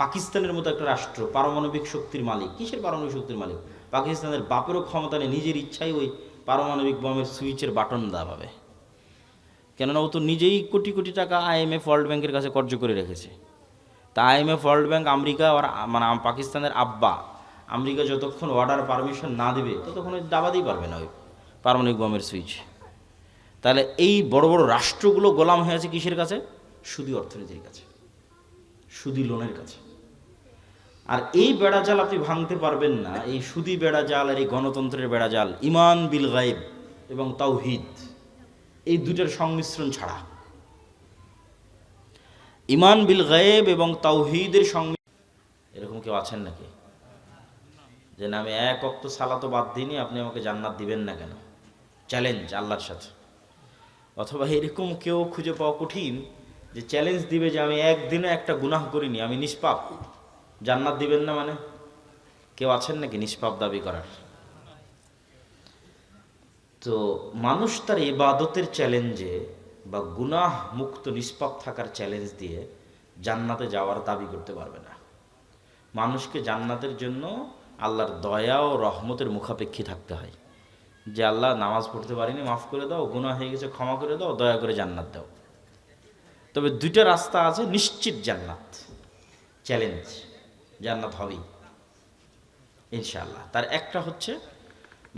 পাকিস্তানের মতো একটা রাষ্ট্র পারমাণবিক শক্তির মালিক, কিসের পারমাণবিক শক্তির মালিক? পাকিস্তানের বাপেরও ক্ষমতা নেই নিজের ইচ্ছায় ওই পারমাণবিক বোমের সুইচের বাটন দাবাবে। কেননা ও তো নিজেই কোটি কোটি টাকা IMF ওয়ার্ল্ড ব্যাংকের কাছে কর্জ করে রেখেছে। তা IMF ওয়ার্ল্ড ব্যাংক আমেরিকা আর মানে পাকিস্তানের আব্বা, আমেরিকা যতক্ষণ অর্ডার পারমিশন না দেবে ততক্ষণ ওই দাবাতেই পারবে না ওই পারমাণবিক বোমের সুইচ। তাহলে এই বড় বড় রাষ্ট্রগুলো গোলাম হয়ে আছে কিসের কাছে? সুদী অর্থনীতির কাছে, সুদী লোনের কাছে। আর এই বেড়াজাল আপনি ভাঙতে পারবেন না, এই সুদী বেড়াজাল আর এই গণতন্ত্রের বেড়াজাল ইমান বিল গায়ব এবং তাওহীদ, এই দুটার সংমিশ্রণ ছাড়া। ইমান বিল গায়ব এবং তাওহীদের সংমিশ্রণ। এরকম কেউ আছেন নাকি যে না আমি এক ওয়াক্ত সালাতও বাদ দিইনি, আপনি আমাকে জান্নাত দিবেন না কেন? চ্যালেঞ্জ আল্লাহর সাথে। অথবা এরকম কেউ খুঁজে পাওয়া কঠিন যে চ্যালেঞ্জ দিবে যে আমি একদিনে একটা গুনাহ করিনি, আমি নিষ্পাপ, জান্নাত দিবেন না মানে? কেউ আছেন নাকি নিষ্পাপ দাবি করার? তো মানুষ তার ইবাদতের চ্যালেঞ্জে বা গুনাহ মুক্ত নিষ্পাপ থাকার চ্যালেঞ্জ দিয়ে জান্নাতে যাওয়ার দাবি করতে পারবে না। মানুষকে জান্নাতের জন্য আল্লাহর দয়া ও রহমতের মুখাপেক্ষী থাকতে হয়, যে আল্লাহ নামাজ পড়তে পারিনি, মাফ করে দাও, গুনাহ হয়ে গেছে ক্ষমা করে দাও, দয়া করে জান্নাত দাও। তবে দুইটা রাস্তা আছে নিশ্চিত জান্নাত, চ্যালেঞ্জ, জান্নাত হবেই ইনশাআল্লাহ। তার একটা হচ্ছে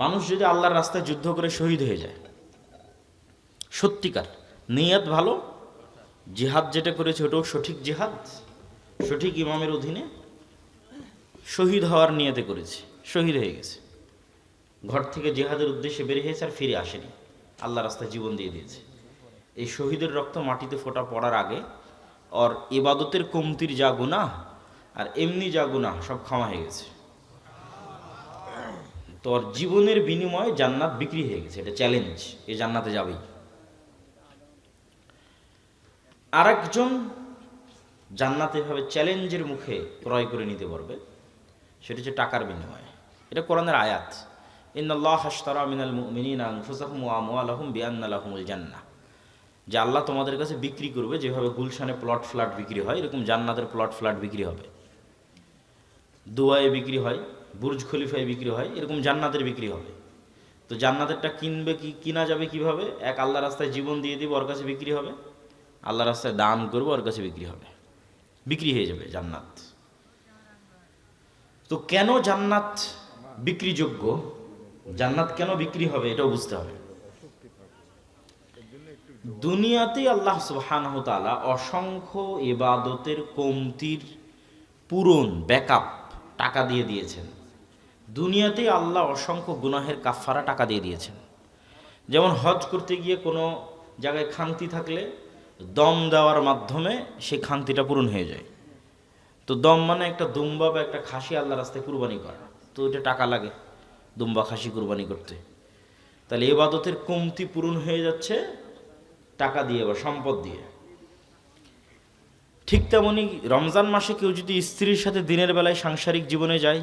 মানুষ যদি আল্লাহর রাস্তায় যুদ্ধ করে শহীদ হয়ে যায়, সত্যিকার নিয়ত ভালো, জিহাদ যেটা করেছে ওটাও সঠিক জিহাদ, সঠিক ইমামের অধীনে শহীদ হওয়ার নিয়তে করেছে, শহীদ হয়ে গেছে, ঘর থেকে জিহাদের উদ্দেশ্যে বের হয়েছে আর ফিরে আসেনি, আল্লাহ রাস্তায় জীবন দিয়ে দিয়েছে। এই শহীদের রক্ত মাটিতে ফোঁটা পড়ার আগে ওর ইবাদতের কমতির যা গুনাহ আর এমনি যা গুনাহ সব ক্ষমা হয়ে গেছে। তোর জীবনের বিনিময়ে জান্নাত বিক্রি হয়ে গেছে, এটা চ্যালেঞ্জ, এই জান্নাতে যাবেই। আর একজন জান্নাতে এভাবে চ্যালেঞ্জের মুখে ক্রয় করে নিতে পারবে, সেটা হচ্ছে টাকার বিনিময়ে। এটা কোরআনের আয়াত, ইন্নাল্লাহা আশতারা মিনাল মুমিনিনা আনফুসাহুম ওয়া আমওয়ালাহুম বিআন্না লাহুমুল জান্নাহ, যে আল্লাহ তোমাদের কাছে বিক্রি করবে, যেভাবে গুলশানে প্লট ফ্ল্যাট বিক্রি হয় এরকম জান্নাতের প্লট ফ্ল্যাট বিক্রি হবে, দুবাইয়ে বিক্রি হয়, বুর্জ খলিফায় বিক্রি হয়, এরকম জান্নাতের বিক্রি হবে। তো জান্নাতেরটা কিনা যাবে কিভাবে? এক আল্লাহ রাস্তায় জীবন দিয়ে দিব, ওর কাছে বিক্রি হবে, আল্লাহ রাস্তায় দান করবো, ওর কাছে বিক্রি হবে, বিক্রি হয়ে যাবে জান্নাত। তো কেন জান্নাত বিক্রিযোগ্য, জান্নাত কেন বিক্রি হবে এটাও বুঝতে হবে। দুনিয়াতে আল্লাহ সুবহানাহু ওয়া তাআলা অসংখ্য ইবাদতের কমতির পূরণ, ব্যাকআপ টাকা দিয়ে দিয়েছেন। দুনিয়াতেই আল্লাহ অসংখ্য গুনাহের কাফারা টাকা দিয়ে দিয়েছেন। যেমন হজ করতে গিয়ে কোনো জায়গায় খান্তি থাকলে দম দেওয়ার মাধ্যমে সেই খান্তিটা পূরণ হয়ে যায়। তো দম মানে একটা দুম্বা বা একটা খাসি আল্লাহ রাস্তায় কুরবানি করা, তো এটা টাকা লাগে দুম্বা খাসি কুরবানি করতে। তাহলে ইবাদতের কমতি পূরণ হয়ে যাচ্ছে টাকা দিয়ে বা সম্পদ দিয়ে। ঠিক তেমনি রমজান মাসে কেউ যদি স্ত্রীর সাথে দিনের বেলায় সাংসারিক জীবনে যায়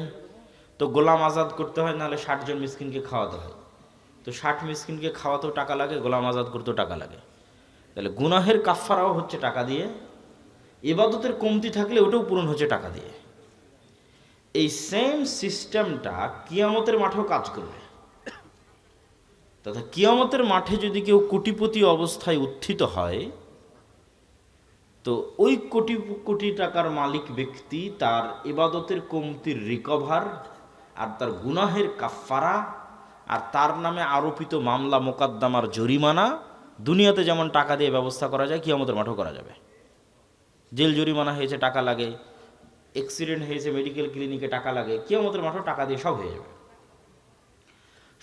তো গোলাম আজাদ করতে হয়, নাহলে 60 জন মিসকিনকে খাওয়াতে হয়। তো 60 মিসকিনকে খাওয়াতেও টাকা লাগে, গোলাম আজাদ করতেও টাকা লাগে। তাহলে গুনাহের কাফফারাও হচ্ছে টাকা দিয়ে, ইবাদতের কমতি থাকলে ওটাও পূরণ হচ্ছে টাকা দিয়ে। এই সেম সিস্টেমটা কিয়ামতের মাঠেও কাজ করবে। তথা কিয়ামতের মাঠে যদি কেউ কোটিপতি অবস্থায় উত্থিত হয়, তো ওই কোটি কোটি টাকার মালিক ব্যক্তি তার ইবাদতের কমতির রিকভার আর তার গুনাহের কাফফারা আর তার নামে আরোপিত মামলা মোকদ্দমার জরিমানা দুনিয়াতে যেমন টাকা দিয়ে ব্যবস্থা করা যায়, কিয়ামতের মাঠেও করা যাবে। জেল জরিমানা হয়েছে টাকা লাগে, অ্যাক্সিডেন্ট হয়েছে মেডিকেল ক্লিনিকে টাকা লাগে, কিয়ামতের মাঠেও টাকা দিয়ে সব হয়ে যাবে।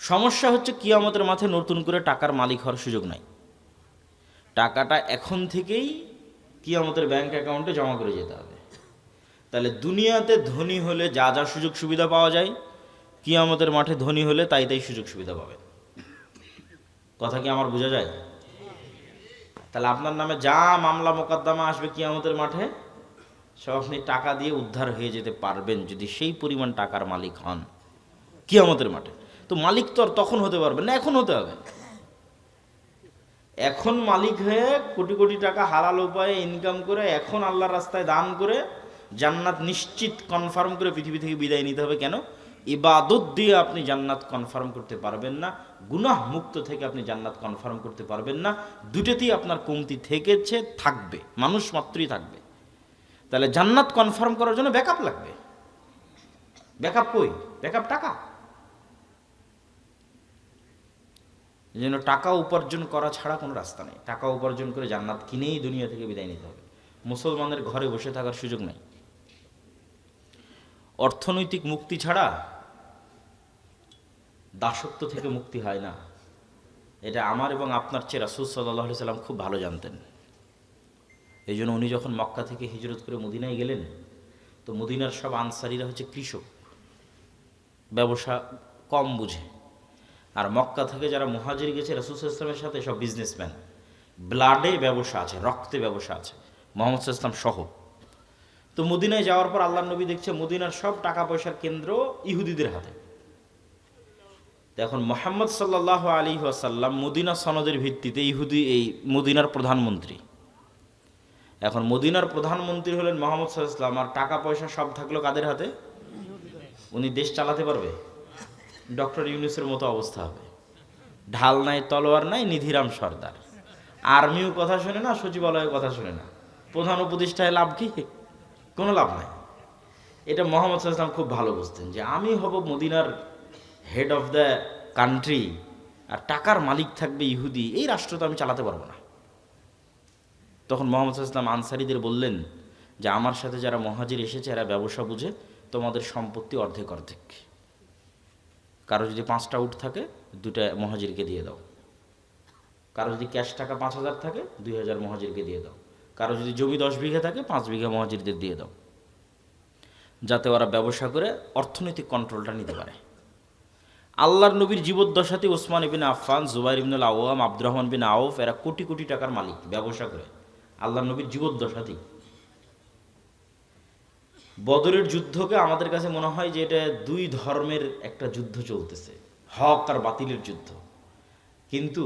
সমস্যা হচ্ছে কিয়ামতের মাঠে নতুন করে টাকার মালিক হওয়ার সুযোগ নাই। টাকাটা এখন থেকেই কিয়ামতের ব্যাংক অ্যাকাউন্টে জমা করে যেতে হবে। তাহলে দুনিয়াতে ধনী হলে যা যা সুযোগ সুবিধা পাওয়া যায়, কিয়ামতের মাঠে ধনী হলে তাই তাই সুযোগ সুবিধা পাবে। কথা কি আমার বোঝা যায়? তাহলে আপনার নামে যা মামলা মোকদ্দমা আসবে কিয়ামতের মাঠে সব আপনি টাকা দিয়ে উদ্ধার হয়ে যেতে পারবেন, যদি সেই পরিমাণ টাকার মালিক হন কিয়ামতের মাঠে। তো মালিক তো আর তখন হতে পারবেন না, এখন হতে হবে। এখন মালিক হয়ে কোটি কোটি টাকা হালাল উপায়ে ইনকাম করে এখন আল্লাহর রাস্তায় দান করে জান্নাত নিশ্চিত কনফার্ম করে পৃথিবী থেকে বিদায় নিতে হবে। কেন? ইবাদত দিয়ে আপনি জান্নাত কনফার্ম করতে পারবেন না, গুনাহ মুক্ত থেকে আপনি জান্নাত কনফার্ম করতে পারবেন না। দুটোতেই আপনার কমতি থেকেছে, থাকবে, মানুষ মাত্রই থাকবে। তাহলে জান্নাত কনফার্ম করার জন্য ব্যাকআপ লাগবে। ব্যাকআপ কই? ব্যাকআপ টাকা। এই জন্য টাকা উপার্জন করা ছাড়া কোনো রাস্তা নেই। টাকা উপার্জন করে জান্নাত কিনেই দুনিয়া থেকে বিদায় নিতে হবে। মুসলমানদের ঘরে বসে থাকার সুযোগ নাই। অর্থনৈতিক মুক্তি ছাড়া দাসত্ব থেকে মুক্তি হয় না। এটা আমার এবং আপনার চেয়ে রাসূল সাল্লাল্লাহু আলাইহি সাল্লাম খুব ভালো জানতেন। এই জন্য উনি যখন মক্কা থেকে হিজরত করে মদিনায় গেলেন, তো মদিনার সব আনসারীরা হচ্ছে কৃষক, ব্যবসা কম বুঝে। আর মক্কা থেকে যারা মুহাজির গেছে রাসূল সাল্লাল্লাহু আলাইহি ওয়াসাল্লামের সাথে, সব বিজনেসম্যান, ব্লাডে ব্যবসা আছে, রক্তে ব্যবসা আছে, মুহাম্মদ সাল্লাল্লাহু আলাইহি ওয়াসাল্লাম সহ। তো মদিনায় যাওয়ার পর আল্লাহর নবী দেখছে মদিনার সব টাকা পয়সার কেন্দ্র ইহুদিদের হাতে। এখন মুহাম্মদ সাল্লাল্লাহু আলাইহি ওয়াসাল্লাম মদিনা সনদের ভিত্তিতে ইহুদি, এই মদিনার প্রধানমন্ত্রী। এখন মদিনার প্রধানমন্ত্রী হলেন মুহাম্মদ সাল্লাল্লাহু আলাইহি ওয়াসাল্লাম, আর টাকা পয়সা সব থাকলো কাদের হাতে? উনি দেশ চালাতে পারবে? ডক্টর ইউনূসের মতো অবস্থা হবে। ঢাল নাই, তলোয়ার নাই, নিধিরাম সর্দার। আর্মিও কথা শোনে না, সচিবালয়ের কথা শোনে না, প্রধান উপদেষ্টায় লাভ কি? কোনো লাভ নাই। এটা মুহাম্মদ সাল্লাল্লাহু আলাইহি ওয়াসাল্লাম খুব ভালো বুঝতেন যে আমি হব মদিনার হেড অফ দ্য কান্ট্রি, আর টাকার মালিক থাকবে ইহুদি, এই রাষ্ট্র তো আমি চালাতে পারবো না। তখন মুহাম্মদ সাল্লাল্লাহু আলাইহি ওয়াসাল্লাম আনসারীদের বললেন যে আমার সাথে যারা মুহাজির এসেছে এরা ব্যবসা বুঝে, তোমাদের সম্পত্তি অর্ধেক অর্ধেক। কারো যদি 5টা উট থাকে 2টা মুহাজিরকে দিয়ে দাও। কারো যদি ক্যাশ টাকা 5,000 থাকে 2,000 মুহাজিরকে দিয়ে দাও। কারো যদি জমি 10 বিঘা থাকে 5 বিঘা মুহাজিরদের দিয়ে দাও, যাতে ওরা ব্যবসা করে অর্থনৈতিক কন্ট্রোলটা নিতে পারে। আল্লাহর নবীর জীবদ্দশাতে ওসমান ইবনে আফফান, জুবাইর ইবনুল আওয়াম, আব্দুর রহমান বিন আউফ এরা কোটি কোটি টাকার মালিক ব্যবসা করে, আল্লাহর নবীর জীবদ্দশাতেই। বদরের যুদ্ধকে আমাদের কাছে মনে হয় যে এটা দুই ধর্মের একটা যুদ্ধ চলতেছে, হক আর বাতিলের যুদ্ধ। কিন্তু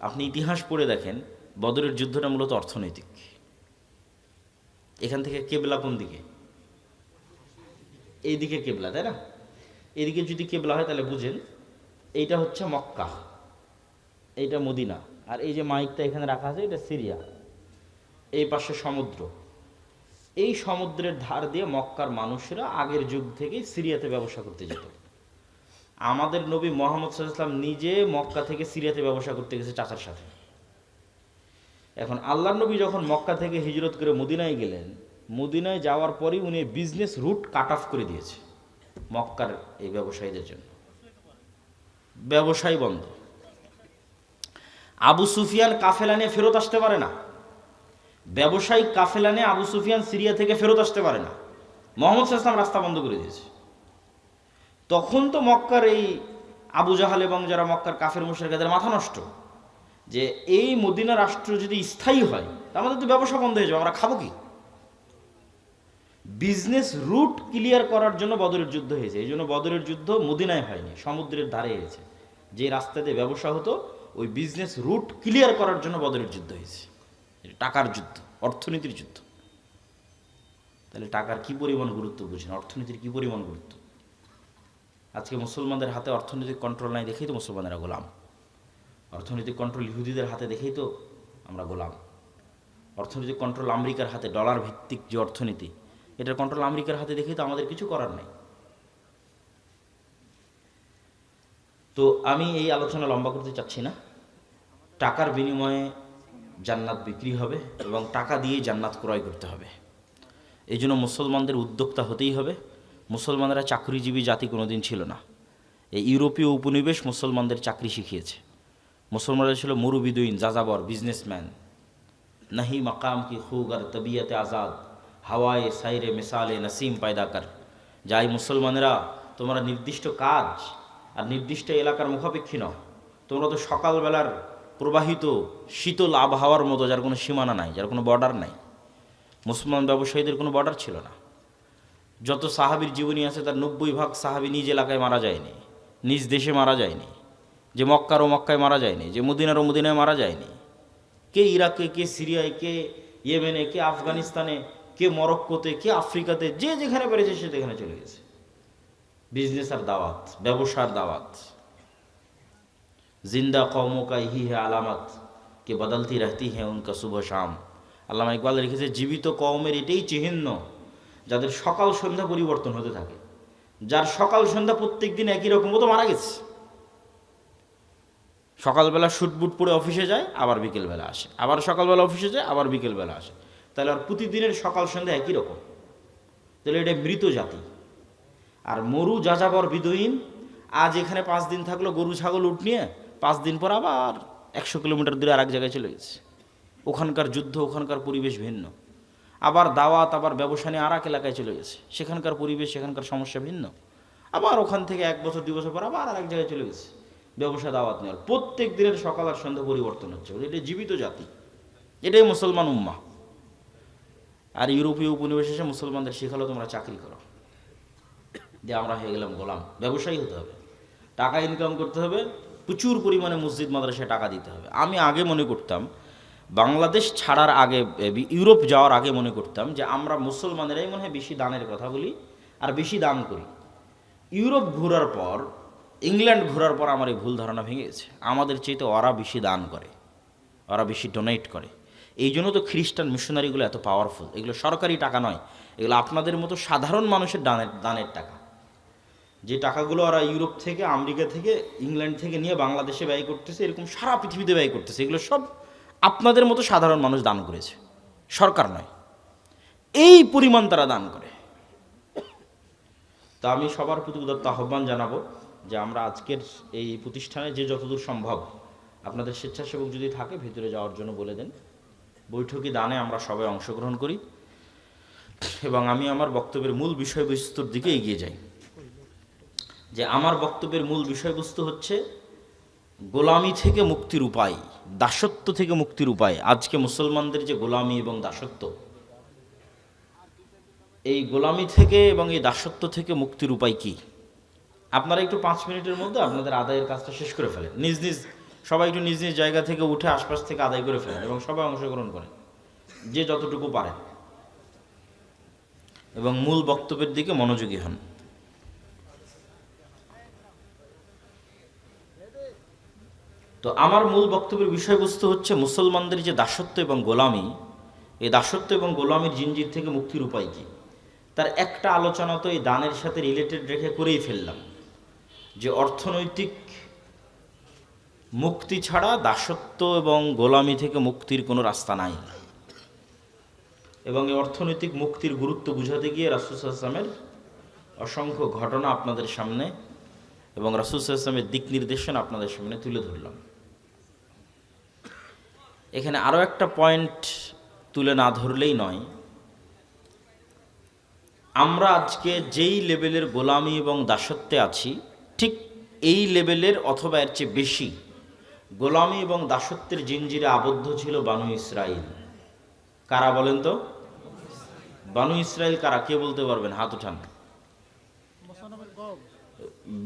আপনি ইতিহাস পড়ে দেখেন বদরের যুদ্ধটা মূলত অর্থনৈতিক। এখান থেকে কেবলা কোন দিকে? এইদিকে কেবলা, তাই না? এদিকে যদি কেবলা হয় তাহলে বুঝেন এইটা হচ্ছে মক্কা, এইটা মদিনা, আর এই যে মাইকটা এখানে রাখা আছে এটা সিরিয়া। এই পাশে সমুদ্র। এই সমুদ্রের ধার দিয়ে মক্কার মানুষেরা আগের যুগ থেকে সিরিয়াতে ব্যবসা করতে যেত। আমাদের নবী মুহাম্মদ সাল্লাল্লাহু আলাইহি ওয়াসাল্লাম নিজে মক্কা থেকে সিরিয়াতে ব্যবসা করতে গেছে চাচার সাথে। এখন আল্লাহর নবী যখন মক্কা থেকে হিজরত করে মদিনায় গেলেন, মদিনায় যাওয়ার পরই উনি বিজনেস রুট কাট অফ করে দিয়েছে মক্কার এই ব্যবসায়ীদের জন্য। ব্যবসায় বন্ধ। আবু সুফিয়ান কাফেলা নিয়ে ফেরত আসতে পারে না। ব্যবসায়িক কাফেলা নিয়ে আবু সুফিয়ান সিরিয়া থেকে ফেরত আসতে পারে না। মুহাম্মদ সাল্লাল্লাহু আলাইহি ওয়াসাল্লাম রাস্তা বন্ধ করে দিয়েছে। তখন তো মক্কার এই আবু জাহাল এবং যারা মক্কার কাফের মুশরিকদের মাথা নষ্ট যে এই মদিনা রাষ্ট্র যদি স্থায়ী হয় তা আমাদের তো ব্যবসা বন্ধ হয়ে যাবে, আমরা খাবো কি? বিজনেস রুট ক্লিয়ার করার জন্য বদরের যুদ্ধ হয়েছে। এই জন্য বদরের যুদ্ধ মদিনায় হয়নি, সমুদ্রের ধারে হয়েছে। যে রাস্তা দিয়ে ব্যবসা হতো ওই বিজনেস রুট ক্লিয়ার করার জন্য বদরের যুদ্ধ হয়েছে। টাকার যুদ্ধ, অর্থনীতির যুদ্ধ। তাহলে টাকার কি পরিমাণ গুরুত্ব বুঝেন, অর্থনীতির কি পরিমাণ গুরুত্ব। আজকে মুসলমানদের হাতে অর্থনৈতিক কন্ট্রোল নাই দেখেই তো মুসলমানেরা গোলাম। অর্থনৈতিক কন্ট্রোল ইহুদিদের হাতে দেখেই তো আমরা গোলাম। অর্থনৈতিক কন্ট্রোল আমেরিকার হাতে, ডলার ভিত্তিক যে অর্থনীতি, এটার কন্ট্রোল আমেরিকার হাতে দেখেই তো আমাদের কিছু করার নাই। তো আমি এই আলোচনা লম্বা করতে চাচ্ছি না। টাকার বিনিময়ে জান্নাত বিক্রি হবে এবং টাকা দিয়েই জান্নাত ক্রয় করতে হবে। এই জন্য মুসলমানদের উদ্যোক্তা হতেই হবে। মুসলমানরা চাকরিজীবী জাতি কোনোদিন ছিল না। এই ইউরোপীয় উপনিবেশ মুসলমানদের চাকরি শিখিয়েছে। মুসলমানরা ছিল মুরুবিদুইন, যাযাবর, বিজনেসম্যান। নাহি মাকাম কি খুগ আর তবিয়তে আজাদ, হাওয়ায়ে সাইরে মিসালে নসিম পায়দা কর। যাই মুসলমানেরা, তোমরা নির্দিষ্ট কাজ আর নির্দিষ্ট এলাকার মুখাপেক্ষী নও। তোমরা তো সকালবেলার প্রবাহিত শীতল আবহাওয়ার মতো, যার কোনো সীমানা নাই, যার কোনো বর্ডার নাই। মুসলমান ব্যবসায়ীদের কোনো বর্ডার ছিল না। যত সাহাবীর জীবনী আছে তার 90% সাহাবী নিজ এলাকায় মারা যায়নি, নিজ দেশে মারা যায়নি। যে মক্কার ও মক্কায় মারা যায়নি, যে মদিনার ও মদিনায় মারা যায়নি। কে ইরাকে, কে সিরিয়ায়, কে ইয়েমেনে, কে আফগানিস্তানে, কে মরক্কোতে, কে আফ্রিকাতে, যে যেখানে পেরেছে সে যেখানে চলে গেছে। বিজনেস আর দাওয়াত, ব্যবসার দাওয়াত। জিন্দা কওমোं का यही है আলামত কে বদলতি रहती है उनका सुबह शाम। আল্লামা ইকবাল লিখেছে, জীবিত কওমের এটাই চিহ্ন যাদের সকাল সন্ধ্যা পরিবর্তন হতে থাকে। যার সকাল সন্ধ্যা প্রত্যেক দিন একই রকম, ও তো মারা গেছে। সকালবেলা শুটবুট পরে অফিসে যায়, আবার বিকেলবেলা আসে, আবার সকালবেলা অফিসে যায়, আবার বিকেলবেলা আসে। তাহলে আর প্রতিদিনের সকাল সন্ধ্যা একই রকম, তাহলে এটা মৃত জাতি। আর মরু যাযাবর বিদুইন, আজ এখানে 5 দিন থাকলো গরু ছাগল উট নিয়ে, 5 দিন পর আবার 100 কিলোমিটার দূরে আর এক জায়গায় চলে গেছে। ওখানকার যুদ্ধ, ওখানকার পরিবেশ ভিন্ন। আবার দাওয়াত, আবার ব্যবসা নিয়ে আর এক এলাকায় চলে গেছে, সেখানকার পরিবেশ, সেখানকার সমস্যা ভিন্ন। আবার ওখান থেকে 1 বছর 2 বছর পর আবার আর এক জায়গায় চলে গেছে ব্যবসা দাওয়াত নেওয়ার। প্রত্যেক দিনের সকাল আর সন্ধ্যা পরিবর্তন হচ্ছে। এটা জীবিত জাতি, এটাই মুসলমান উম্মাহ। আর ইউরোপীয় উপনিবেশে মুসলমানদের শেখালো, তোমরা চাকরি করো, যে আমরা হয়ে গেলাম গোলাম। ব্যবসায়ী হতে হবে, টাকা ইনকাম করতে হবে, প্রচুর পরিমাণে মসজিদ মাদ্রাসায় টাকা দিতে হবে। আমি আগে মনে করতাম, বাংলাদেশ ছাড়ার আগে, ইউরোপ যাওয়ার আগে মনে করতাম যে আমরা মুসলমানেরাই মনে হয় বেশি দানের কথা বলি আর বেশি দান করি। ইউরোপ ঘোরার পর, ইংল্যান্ড ঘোরার পর আমার এই ভুল ধারণা ভেঙে গেছে। আমাদের চাইতে ওরা বেশি দান করে, ওরা বেশি ডোনেট করে। এই জন্য তো খ্রিস্টান মিশনারিগুলো এত পাওয়ারফুল। এগুলো সরকারি টাকা নয়, এগুলো আপনাদের মতো সাধারণ মানুষের দানের টাকা। যে টাকাগুলো ওরা ইউরোপ থেকে, আমেরিকা থেকে, ইংল্যান্ড থেকে নিয়ে বাংলাদেশে ব্যয় করতেছে, এরকম সারা পৃথিবীতে ব্যয় করতেছে, এগুলো সব আপনাদের মতো সাধারণ মানুষ দান করেছে, সরকার নয়। এই পরিমাণ তারা দান করে। তা আমি সবার প্রতি উদাত্ত আহ্বান জানাবো যে আমরা আজকের এই প্রতিষ্ঠানে যে যতদূর সম্ভব আপনাদের স্বেচ্ছাসেবক যদি থাকে ভেতরে যাওয়ার জন্য বলে দেন। বৈঠকি দানে আমরা সবাই অংশগ্রহণ করি এবং আমি আমার বক্তব্যের মূল বিষয়বস্তুর দিকে এগিয়ে যাই। যে আমার বক্তব্যের মূল বিষয়বস্তু হচ্ছে গোলামি থেকে মুক্তির উপায়, দাসত্ব থেকে মুক্তির উপায়। আজকে মুসলমানদের যে গোলামি এবং দাসত্ব, এই গোলামি থেকে এবং এই দাসত্ব থেকে মুক্তির উপায় কি? আপনারা একটু 5 মিনিটের মধ্যে আপনাদের আদায়ের কাজটা শেষ করে ফেলেন। নিজ নিজ সবাই একটু নিজ নিজ জায়গা থেকে উঠে আশপাশ থেকে আদায় করে ফেলেন এবং সবাই অংশগ্রহণ করেন যে যতটুকু পারেন, এবং মূল বক্তব্যের দিকে মনোযোগী হন। তো আমার মূল বক্তব্যের বিষয়বস্তু হচ্ছে মুসলমানদের যে দাসত্ব এবং গোলামি, এই দাসত্ব এবং গোলামির জিনজির থেকে মুক্তির উপায় কি। তার একটা আলোচনা তো এই দানের সাথে রিলেটেড রেখে করেই ফেললাম, যে অর্থনৈতিক মুক্তি ছাড়া দাসত্ব এবং গোলামি থেকে মুক্তির কোনো রাস্তা নাই। এবং এই অর্থনৈতিক মুক্তির গুরুত্ব বুঝাতে গিয়ে রাসূল সাল্লাল্লাহু আলাইহি ওয়াসাল্লামের অসংখ্য ঘটনা আপনাদের সামনে এবং রাসূল সাল্লাল্লাহু আলাইহি ওয়াসাল্লামের দিক নির্দেশনা আপনাদের সামনে তুলে ধরলাম। এখানে আরও একটা পয়েন্ট তুলে না ধরলেই নয়। আমরা আজকে যেই লেভেলের গোলামি এবং দাসত্বে আছি, ঠিক এই লেভেলের অথবা এর চেয়ে বেশি গোলামি এবং দাসত্বের জিনজিরে আবদ্ধ ছিল বানু ইসরাইল। কারা বলেন তো? বানু ইসরাইল কারা? কে বলতে পারবেন? হাত উঠান।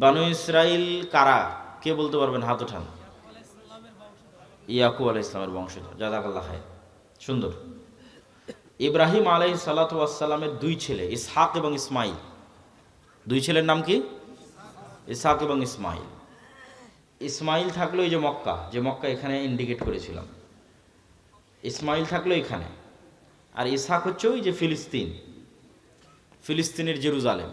বানু ইসরাইল কারা? কে বলতে পারবেন? হাত উঠান। ইয়াকুব আলাইহিস সালামের বংশধর। জাযাকাল্লাহ খায়র, সুন্দর। ইব্রাহিম আলাইহিস সালাতু ওয়াস সালামের 2 ছেলে, ইসহাক এবং ইসমাইল। 2 ছেলের নাম কি? ইসহাক এবং ইসমাইল। ইসমাইল থাকলো এই যে মক্কা এখানে ইন্ডিকেট করেছিলাম। ইসমাইল থাকলো এখানে, আর ইসহাক হচ্ছে ওই যে ফিলিস্তিনের জেরুজালেম।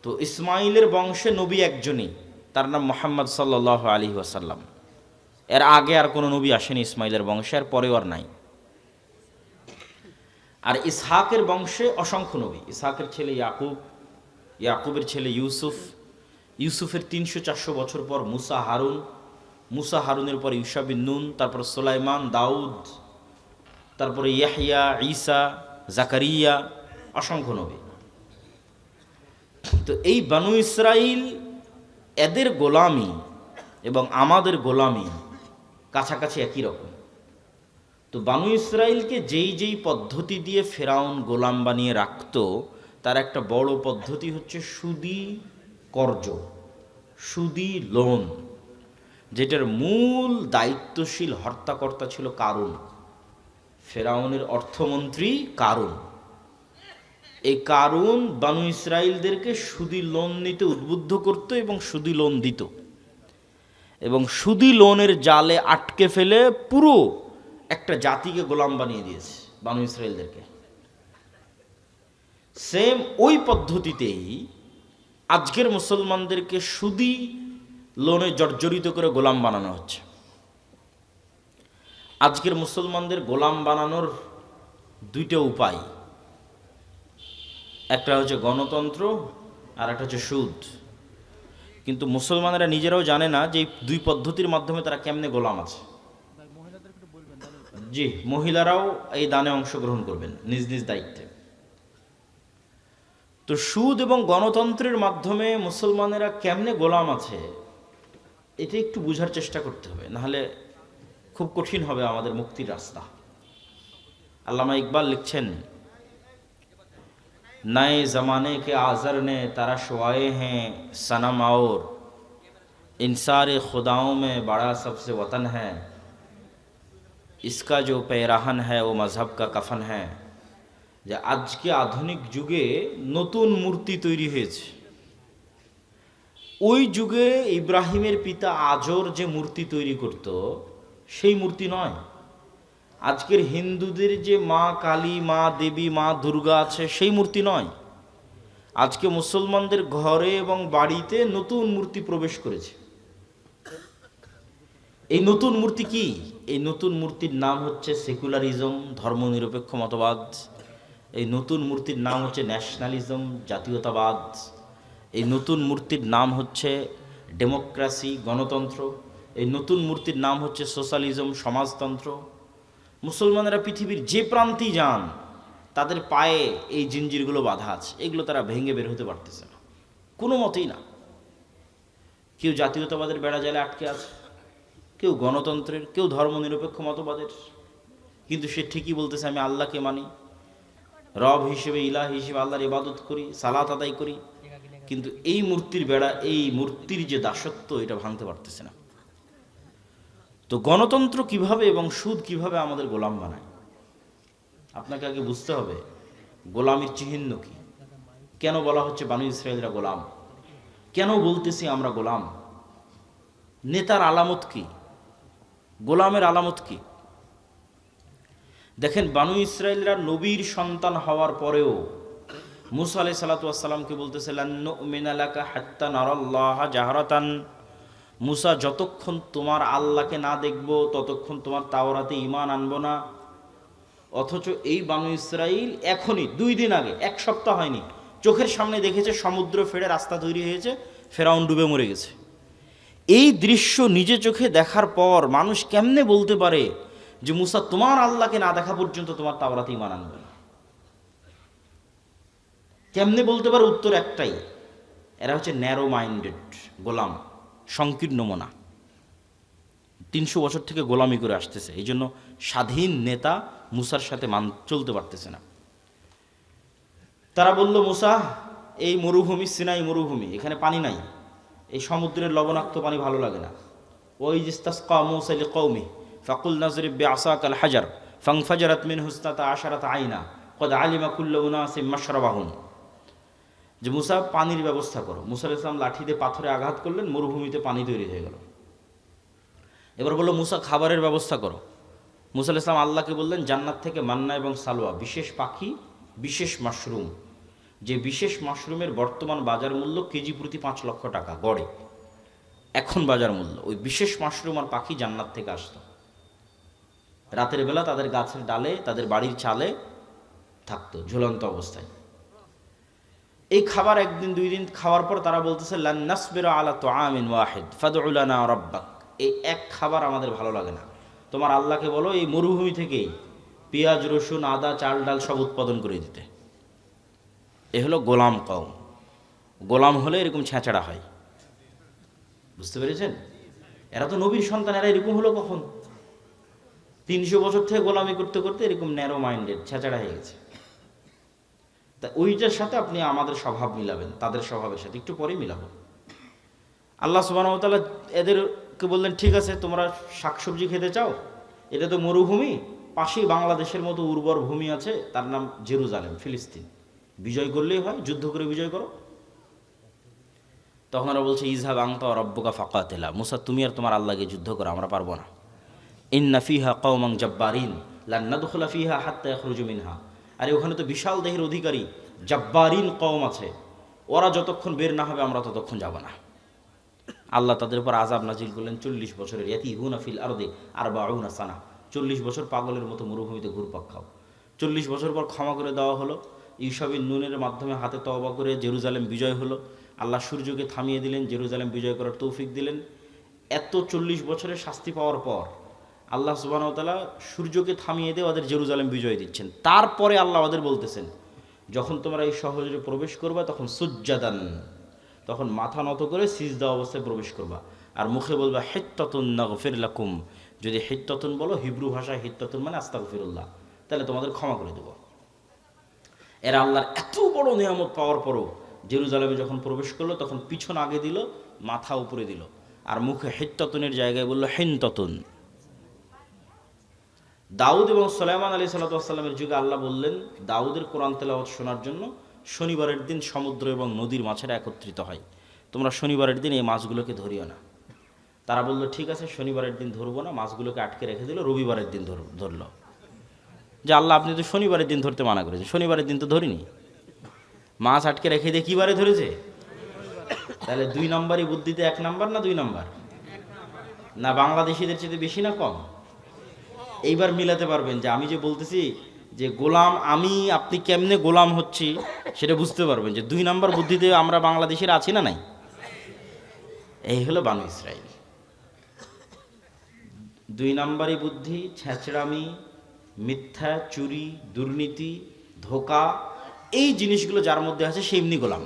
তো ইসমাইলের বংশে নবী একজনই, তার নাম মুহাম্মদ সাল্লাল্লাহু আলাইহি ওয়াসাল্লাম। এর আগে আর কোনো নবী আসেনি ইসমাইলের বংশে, আর পরেও আর নাই। আর ইসহাকের বংশে অসংখ্য নবী। ইসহাকের ছেলে ইয়াকুব, ইয়াকুবের ছেলে ইউসুফ, ইউসুফের 300-400 বছর পর মুসা হারুন, মুসা হারুনের পর ইউশা বিন নুন, তারপর সুলাইমান, দাউদ, তারপরে ইয়াহইয়া, ঈসা, জাকারিয়া, অসংখ্য নবী। তো এই বানু ইসরাইল, এদের গোলামি এবং আমাদের গোলামি কাছাকাছি একই রকম। তো বানু ইসরাইলকে যেই পদ্ধতি দিয়ে ফেরাউন গোলাম বানিয়ে রাখতো, তার একটা বড় পদ্ধতি হচ্ছে সুদি কর্জ, সুদি লোন, যেটার মূল দায়িত্বশীল হর্তাকর্তা ছিল কারুন, ফেরাউনের অর্থমন্ত্রী কারুন। এই কারুন বানু ইসরাইলদেরকে সুদি লোন নিতে উদ্বুদ্ধ করত এবং সুদি লোন দিত, এবং সুদি লোনের জালে আটকে ফেলে পুরো একটা জাতিকে গোলাম বানিয়ে দিয়েছে বানু ইসরাইলদেরকে। সেম ওই পদ্ধতিতেই আজকের মুসলমানদেরকে সুদি লোনে জর্জরিত করে গোলাম বানানো হচ্ছে। আজকের মুসলমানদের গোলাম বানানোর দুইটা উপায়, একটা হচ্ছে গণতন্ত্র আর একটা হচ্ছে সুদ। কিন্তু মুসলমানেরা নিজেরাও জানে না যে এই দুই পদ্ধতির মাধ্যমে তারা কেমনে গোলাম আছে। জি, মহিলারাও এই দানে অংশগ্রহণ করবেন নিজ নিজ দায়িত্বে। তো সুদ এবং গণতন্ত্রের মাধ্যমে মুসলমানেরা কেমনে গোলাম আছে এটা একটু বোঝার চেষ্টা করতে হবে, নাহলে খুব কঠিন হবে আমাদের মুক্তির রাস্তা। আল্লামা ইকবাল লিখছেন, नए ज़माने के आज़र ने तरश वाए हैं सनम और इंसार खुदाओं में बड़ा सबसे वतन है, इसका जो पैराहन है वो मजहब का कफन है। যে আজকে আধুনিক যুগে নতুন মূর্তি তৈরি হয়েছে, ওই যুগে ইব্রাহিমের পিতা আজর যে মূর্তি তৈরি করত সেই মূর্তি নয়। আজকের হিন্দুদের যে মা কালী, মা দেবী, মা দুর্গা আছে সেই মূর্তি নয়। আজকে মুসলমানদের ঘরে এবং বাড়িতে নতুন মূর্তি প্রবেশ করেছে। এই নতুন মূর্তি কি? এই নতুন মূর্তির নাম হচ্ছে সেকুলারিজম, ধর্মনিরপেক্ষ মতবাদ। এই নতুন মূর্তির নাম হচ্ছে ন্যাশনালিজম, জাতীয়তাবাদ। এই নতুন মূর্তির নাম হচ্ছে ডেমোক্রেসি, গণতন্ত্র। এই নতুন মূর্তির নাম হচ্ছে সোশ্যালিজম, সমাজতন্ত্র। মুসলমানেরা পৃথিবীর যে প্রান্তেই যান তাদের পায়ে এই জিঞ্জিরগুলো বাঁধা আছে, এগুলো তারা ভেঙে বের হতে পারতেছে না, কোনো মতেই না। কেউ জাতীয়তাবাদের বেড়া জালে আটকে আছে, কেউ গণতন্ত্রের, কেউ ধর্মনিরপেক্ষ মতবাদের। কিন্তু সে ঠিকই বলতেছে আমি আল্লাহকে মানি, রব হিসেবে, ইলাহ হিসেবে আল্লাহর ইবাদত করি, সালাত আদায় করি, কিন্তু এই মূর্তির বেড়া, এই মূর্তির যে দাসত্ব, এটা ভাঙতে পারতেছে না। তো গণতন্ত্র কিভাবে এবং সুদ কিভাবে আমাদের গোলাম বানায়, আপনাকে আগে বুঝতে হবে গোলামির চিহ্ন কি। কেন বলা হচ্ছে বানু ইসরায়েলরা গোলাম? কেন বলতেছি আমরা গোলাম? নেতার আলামত কি? গোলামের আলামত কি? দেখেন, বানু ইসরায়েলরা নবীর সন্তান হওয়ার পরেও মুসা আলাইহিস সালাতু ওয়াস সালামকে বলতেছে লান নুমিনা লাকা হাত্তা নারাল্লাহা জাহরাতান। মুসা, যতক্ষণ তোমার আল্লাহকে না দেখব ততক্ষণ তোমার তাওরাতে ঈমান আনবো না। অথচ এই বানু ইসরাইল এখনই 2 দিন আগে, 1 সপ্তাহ হয়নি, চোখের সামনে দেখেছে সমুদ্র ফেড়ে রাস্তা তৈরি হয়েছে, ফেরাউন ডুবে মরে গেছে। এই দৃশ্য নিজে চোখে দেখার পর মানুষ কেমনে বলতে পারে যে মুসা, তোমার আল্লাহকে না দেখা পর্যন্ত তোমার তাওরাতে ঈমান আনবে না? কেমনে বলতে পারে? উত্তর একটাই, এরা হচ্ছে ন্যারো মাইন্ডেড গোলাম, সংকীর্ণ মনা। 300 বছর থেকে গোলামি করে আসতেছে, এই জন্য স্বাধীন নেতা মুসার সাথে চলতে পারতেছে না। তারা বলল, মুসা, এই মরুভূমি, সিনাই মরুভূমি, এখানে পানি নাই, এই সমুদ্রের লবণাক্ত পানি ভালো লাগে না। ওই ইস্তাসকা মুসা লিকওমি ফাকুল নাজরিব বিআসাকাল হাজার ফানফাজারাত মিনহু ইসনাতা আশারাতা আইনা ক্বাদ আলিমা কুল্লু উনাসিম মাশরাবাহুম। যে মুসা, পানির ব্যবস্থা করো। মুসা আলাইহিস সালাম লাঠি দিয়ে পাথরে আঘাত করলেন, মরুভূমিতে পানি তৈরি হয়ে গেল। এবার বললো, মুসা, খাবারের ব্যবস্থা করো। মুসা আলাইহিস সালাম আল্লাহকে বললেন জান্নাত থেকে মান্না এবং সালোয়া, বিশেষ পাখি, বিশেষ মাশরুম, যে বিশেষ মাশরুমের বর্তমান বাজার মূল্য কেজি প্রতি 5 লক্ষ টাকা গড়ে, এখন বাজার মূল্য। ওই বিশেষ মাশরুম আর পাখি জান্নাত থেকে আসতো, রাতের বেলা তাদের গাছের ডালে, তাদের বাড়ির চালে থাকতো ঝুলন্ত অবস্থায়। এই খাবার 1 দিন 2 দিন খাওয়ার পর তারা বলতেছে লান নাসবিরা আলা তুআমিন ওয়াহিদ ফাদউ লানা রাব্বাক। এই এক খাবার আমাদের ভালো লাগে না, তোমার আল্লাহকে বলো এই মরুভূমি থেকেই পেঁয়াজ, রসুন, আদা, চাল, ডাল সব উৎপাদন করে দিতে। এ হলো গোলাম কওম। গোলাম হলে এরকম ছেঁচড়া হয়, বুঝতে পেরেছেন? এরা তো নবীর সন্তান, এরা এরকম হলো কখন? 300 বছর থেকে গোলামি করতে করতে এরকম ন্যারো মাইন্ডেড, ছেঁচড়া হয়ে গেছে। তা ওইটার সাথে আপনি আমাদের স্বভাব মিলাবেন, তাদের স্বভাবের সাথে একটু পরেই মিলাবো। আল্লাহ সুবহানাহু ওয়া তাআলা এদেরকে বললেন, ঠিক আছে, তোমরা শাকসবজি খেতে চাও, এটা তো মরুভূমি, পাশেই বাংলাদেশের মতো উর্বর ভূমি আছে, তার নাম জেরুজালেম, ফিলিস্তিন। বিজয় করলেই হয়, যুদ্ধ করে বিজয় করো। তখন ওরা বলছে ইজহাব আনতা রব্বুকা ফাকাতিলা, মুসা তুমি আর তোমার আল্লাহকে যুদ্ধ করো, আমরা পারবো না। ইন্না ফিহা কওমান জাব্বারিন লান নাদখুলা ফিহা হাত্তা ইয়াখরুজু মিনহা। আরে ওখানে তো বিশাল দেহের অধিকারী জাব্বারিন কওম আছে, ওরা যতক্ষণ বের না হবে আমরা ততক্ষণ যাব না। আল্লাহ তাদের উপর আযাব নাজিল করলেন 40 বছরের, ইয়াতিহুনা ফিল আরদি 40 সানা, 40 বছর পাগলের মতো মরুভূমিতে ঘুরপাক খাও। 40 বছর পর ক্ষমা করে দেওয়া হলো, ইউসাবিন নুনের মাধ্যমে হাতে তওবা করে জেরুজালেম বিজয় হলো। আল্লাহ সূর্যকে থামিয়ে দিলেন, জেরুজালেম বিজয় করার তৌফিক দিলেন। এত 40 বছরের শাস্তি পাওয়ার পর আল্লাহ সুবহানাহু ওয়া তাআলা সূর্যকে থামিয়ে দিয়ে ওদের জেরুজালেম বিজয় দিচ্ছেন। তারপরে আল্লাহ ওদের বলতেছেন, যখন তোমরা এই শহরে প্রবেশ করবা তখন সুজ্জাদান, তখন মাথা নত করে সিজদা অবস্থায় প্রবেশ করবা, আর মুখে বলবা হিত্তাতুন নাগফির লাকুম। যদি হিত্তাতুন বলো, হিব্রু ভাষায় হিত্তাতুন মানে আস্তাগফিরুল্লাহ, তাহলে তোমাদের ক্ষমা করে দেব। এরা আল্লাহর এত বড় নিয়ামত পাওয়ার পরও জেরুজালেমে যখন প্রবেশ করলো তখন পিছন আগে দিল, মাথা উপরে দিল, আর মুখে হিত্তাতুনের জায়গায় বলল হিনতাতুন। দাউদ এবং সুলাইমান আলাইহিস সালামের যুগে আল্লাহ বললেন দাউদের কোরআন তেলাওয়াত শোনার জন্য শনিবারের দিন সমুদ্র এবং নদীর মাছেরা একত্রিত হয়, তোমরা শনিবারের দিন এই মাছগুলোকে ধরিও না। তারা বলল ঠিক আছে, শনিবারের দিন ধরবো না, মাছগুলোকে আটকে রেখে দিল, রবিবারের দিন ধরলো। যে আল্লাহ আপনি তো শনিবারের দিন ধরতে মানা করেছেন, শনিবারের দিন তো ধরিনি, মাছ আটকে রেখে দিয়ে কী বারে ধরেছে? তাহলে 2 নম্বরই বুদ্ধিতে 1 নম্বর না 2 নম্বর? না বাংলাদেশিদের চেয়ে বেশি না কম? এইবার মিলাতে পারবেন যে আমি যে বলতেছি যে গোলাম আমি, আপনি কেমনে গোলাম হচ্ছি সেটা বুঝতে পারবেন যে 2 নম্বর বুদ্ধিতে আমরা বাংলাদেশিরা আছি না নাই? এই হলো বানু ইসরাইল। 2 নম্বরই বুদ্ধি, ছেঁচড়ামি, মিথ্যা, চুরি, দুর্নীতি, ধোঁকা, এই জিনিসগুলো যার মধ্যে আছে সে এমনি গোলাম।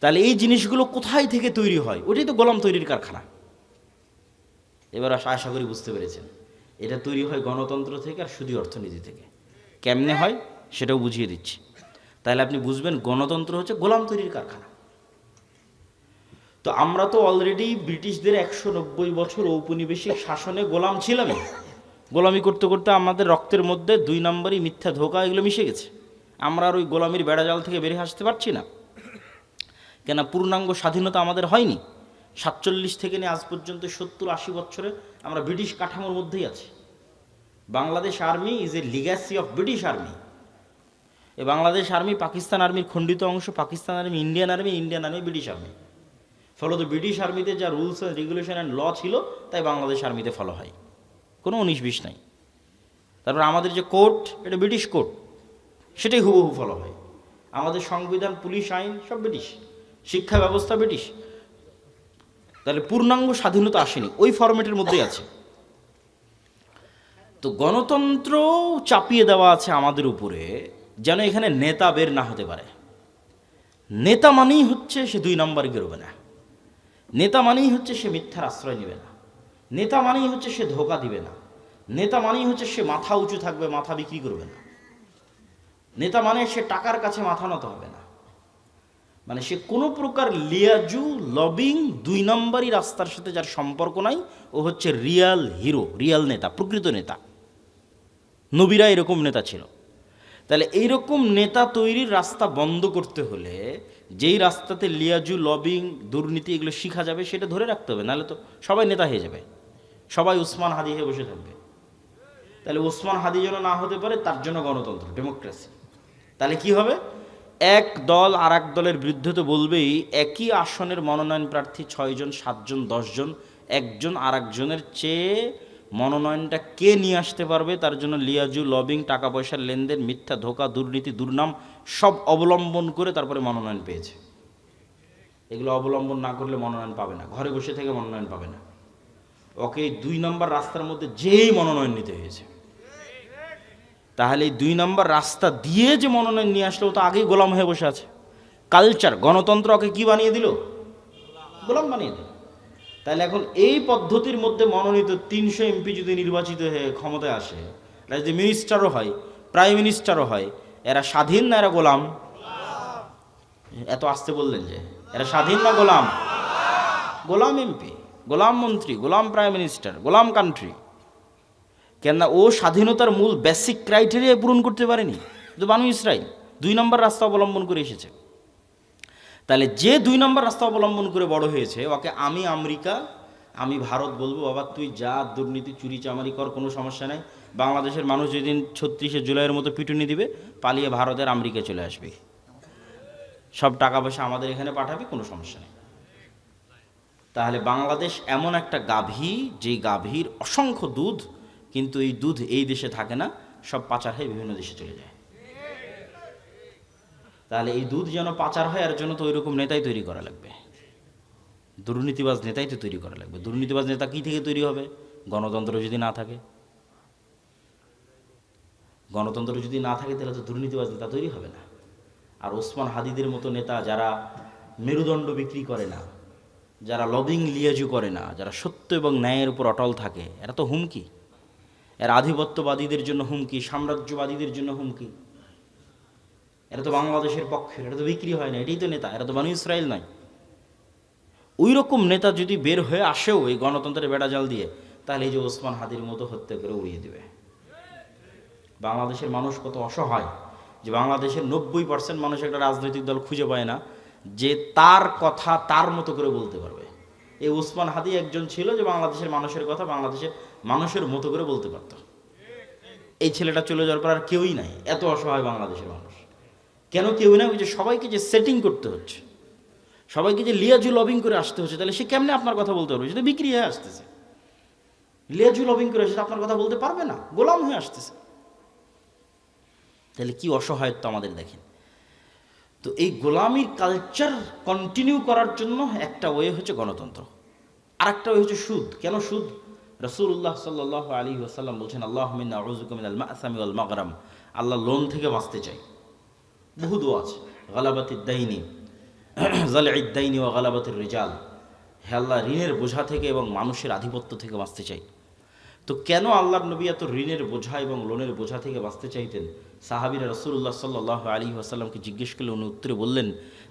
তাহলে এই জিনিসগুলো কোথায় থেকে তৈরি হয়? ওটাই তো গোলাম তৈরির কারখানা। এবার আশা করি বুঝতে পেরেছেন, এটা তৈরি হয় গণতন্ত্র থেকে আর সুদী অর্থনীতি থেকে। কেমনে হয় সেটাও বুঝিয়ে দিচ্ছি, তাহলে আপনি বুঝবেন গণতন্ত্র হচ্ছে গোলাম তৈরির কারখানা। তো আমরা তো অলরেডি ব্রিটিশদের 190 বছর ঔপনিবেশিক শাসনে গোলাম ছিলাম। গোলামি করতে করতে আমাদের রক্তের মধ্যে 2 নম্বরই মিথ্যা, ধোঁকা এগুলো মিশে গেছে। আমরা আর ওই গোলামির বেড়াজাল থেকে বেরিয়ে আসতে পারছি না। কেন? পূর্ণাঙ্গ স্বাধীনতা আমাদের হয়নি। 47 থেকে নিয়ে আজ পর্যন্ত 70-80 বছরে আমরা ব্রিটিশ কাঠামোর মধ্যেই আছি। Bangladesh army is a legacy of British army. এই বাংলাদেশ আর্মি পাকিস্তান আর্মির খণ্ডিত অংশ, Pakistan army Indian army, Indian army British army. ফলত ব্রিটিশ আর্মিতে যা rules and regulation and law ছিল তাই বাংলাদেশ আর্মিতে ফলো হয়, কোনো 19-20 নাই। তারপর আমাদের যে কোর্ট, এটা ব্রিটিশ কোর্ট, সেটাই হুবহু ফলো হয়। আমাদের সংবিধান, পুলিশ আইন সব ব্রিটিশ, শিক্ষা ব্যবস্থা ব্রিটিশ। তাহলে পূর্ণাঙ্গ স্বাধীনতা আসেনি, ওই ফরম্যাটের মধ্যেই আছে। তো গণতন্ত্র চাপিয়ে দেওয়া আছে আমাদের উপরে, যেন এখানে নেতা বের না হতে পারে। নেতা মানেই হচ্ছে সে 2 নম্বর বেরোবে না, নেতা মানেই হচ্ছে সে মিথ্যার আশ্রয় নেবে না, নেতা মানেই হচ্ছে সে ধোঁকা দিবে না, নেতা মানেই হচ্ছে সে মাথা উঁচু থাকবে, মাথা বিক্রি করবে না, নেতা মানে সে টাকার কাছে মাথা নত হবে না, মানে সে কোনো প্রকার লিয়াজু, লবিং, 2 নম্বরই রাস্তার সাথে যার সম্পর্ক নাই, ও হচ্ছে রিয়াল হিরো, রিয়াল নেতা, প্রকৃত নেতা। নবীরা এরকম নেতা ছিল। তাহলে এইরকম নেতা তৈরির রাস্তা বন্ধ করতে হলে যেই রাস্তাতে লিয়াজু, লবিং, দুর্নীতি এগুলো শিখা যাবে সেটা ধরে রাখতে হবে, নাহলে তো সবাই নেতা হয়ে যাবে, সবাই উসমান হাদি হয়ে বসে থাকবে। তাহলে উসমান হাদি যেন না হতে পারে, তার জন্য গণতন্ত্র, ডেমোক্রেসি। তাহলে কি হবে? এক দল আর এক দলের বিরুদ্ধে তো বলবেই, একই আসনের মনোনয়ন প্রার্থী 6 জন, 7 জন, 10 জন, একজন আর একজনের চেয়ে মনোনয়নটা কে নিয়ে আসতে পারবে তার জন্য লিয়াজু, লবিং, টাকা পয়সার লেনদেন, মিথ্যা, ধোঁকা, দুর্নীতি, দুর্নাম সব অবলম্বন করে তারপরে মনোনয়ন পেয়েছে। এগুলো অবলম্বন না করলে মনোনয়ন পাবে না, ঘরে বসে থেকে মনোনয়ন পাবে না। ওকে 2 নম্বর রাস্তার মধ্যে যেই মনোনয়ন নিতে হয়েছে। তাহলে এই 2 নম্বর রাস্তা দিয়ে যে মনোনয়ন নিয়ে আসলো, ও তো আগেই গোলাম হয়ে বসে আছে। কালচার, গণতন্ত্র ওকে কি বানিয়ে দিল? গোলাম বানিয়ে দিল। তাহলে এখন এই পদ্ধতির মধ্যে মনোনীত 300 এমপি যদি নির্বাচিত হয়ে ক্ষমতায় আসে, এরা যদি মিনিস্টারও হয়, প্রাইম মিনিস্টারও হয়, এরা স্বাধীন না এরা গোলাম? এত আসতে বললেন যে এরা স্বাধীন না গোলাম? গোলাম এমপি, গোলাম মন্ত্রী, গোলাম প্রাইম মিনিস্টার, গোলাম কান্ট্রি। কেননা ও স্বাধীনতার মূল বেসিক ক্রাইটেরিয়া পূরণ করতে পারেনি, তো বানু ইসরাইল 2 নম্বর রাস্তা অবলম্বন করে এসেছে। তাহলে যে 2 নম্বর রাস্তা অবলম্বন করে বড় হয়েছে, ওকে আমি আমেরিকা, আমি ভারত বলবো, বাবা তুই যা দুর্নীতি চুরি চামারি কর, কোনো সমস্যা নাই। বাংলাদেশের মানুষ যেদিন 36শে জুলাইয়ের মতো পিটুনি দিবে, পালিয়ে ভারতের আমেরিকা চলে আসবে, সব টাকা পয়সা আমাদের এখানে পাঠাবে, কোনো সমস্যা নেই। তাহলে বাংলাদেশ এমন একটা গাভী, যেই গাভীর অসংখ্য দুধ, কিন্তু এই দুধ এই দেশে থাকে না, সব পাচার হয়ে বিভিন্ন দেশে চলে যায়। তাহলে এই দুধ যেন পাচার হয়, এর জন্য তো ওই রকম নেতাই তৈরি করা লাগবে, দুর্নীতিবাজ নেতাই তো তৈরি করা লাগবে। দুর্নীতিবাজ নেতা কী থেকে তৈরি হবে? গণতন্ত্র যদি না থাকে, গণতন্ত্র যদি না থাকে তাহলে তো দুর্নীতিবাজ নেতা তৈরি হবে না। আর ওসমান হাদিদের মতো নেতা, যারা মেরুদণ্ড বিক্রি করে না, যারা লবিং লিয়াজু করে না, যারা সত্য এবং ন্যায়ের উপর অটল থাকে, এরা তো হুমকি। এর আধিপত্যবাদীদের জন্য হুমকি, সাম্রাজ্যবাদীদের জন্য হুমকি। এরা তো বাংলাদেশের পক্ষের, এটা তো বিক্রি হয় না, এটাই তো নেতা, এরা তো বানু ইসরাইল নয়। ওই রকম নেতা যদি বের হয়ে আসেও এই গণতন্ত্রের বেড়াজাল দিয়ে, তাহলে এই যে ওসমান হাদির মতো হত্যা করে উড়িয়ে দেবে। বাংলাদেশের মানুষ কত অসহায়, যে বাংলাদেশের 90% মানুষ একটা রাজনৈতিক দল খুঁজে পায় না যে তার কথা তার মতো করে বলতে পারবে। এই ওসমান হাদি একজন ছিল যে বাংলাদেশের মানুষের কথা বাংলাদেশের মানুষের মতো করে বলতে পারত। এই ছেলেটা চলে যাওয়ার পর আর কেউই নাই, এত অসহায় বাংলাদেশের মানুষ। কেন কেউ না? ওই যে সবাইকে যে সেটিং করতে হচ্ছে, সবাইকে যে লিয়াজু লবিং করে আসতে হচ্ছে, তাহলে সে কেমনে আপনার কথা বলতে পারবে? সেটা বিক্রি হয়ে আসতেছে, লিয়াজু লবিং করে আসছে, আপনার কথা বলতে পারবে না, গোলাম হয়ে আসতেছে। তাহলে কি অসহায়ত্ব আমাদের দেখেন। তো এই গোলামির কালচার কন্টিনিউ করার জন্য একটা ওয়ে হচ্ছে গণতন্ত্র, আর একটা ওয়ে হচ্ছে সুদ। কেন সুদ? রাসূলুল্লাহ সাল্লাল্লাহু আলাইহি ওয়াসাল্লাম বলছেন, আল্লাহুম্মা ইন্না আউযুবিকা মিনাল মা'সামি ওয়াল মাগরাম। আল্লাহ লোন থেকে বাঁচতে চাই। বহু দোয়া আছে, গালাবাতিদ দাইনি, জালঈদ দাইনি ওয়া গালাবাতির রিজাল। হে আল্লাহ, ঋণের বোঝা থেকে এবং মানুষের আধিপত্য থেকে বাঁচতে চাই। তো কেন আল্লাহর নবী এত ঋণের বোঝা এবং লোনের বোঝা থেকে বাঁচতে চাইতেন? সাহাবীরা রাসূলুল্লাহ সাল্লাল্লাহু আলাইহি ওয়াসাল্লামকে জিজ্ঞেস করলে উনি উত্তরে বললেন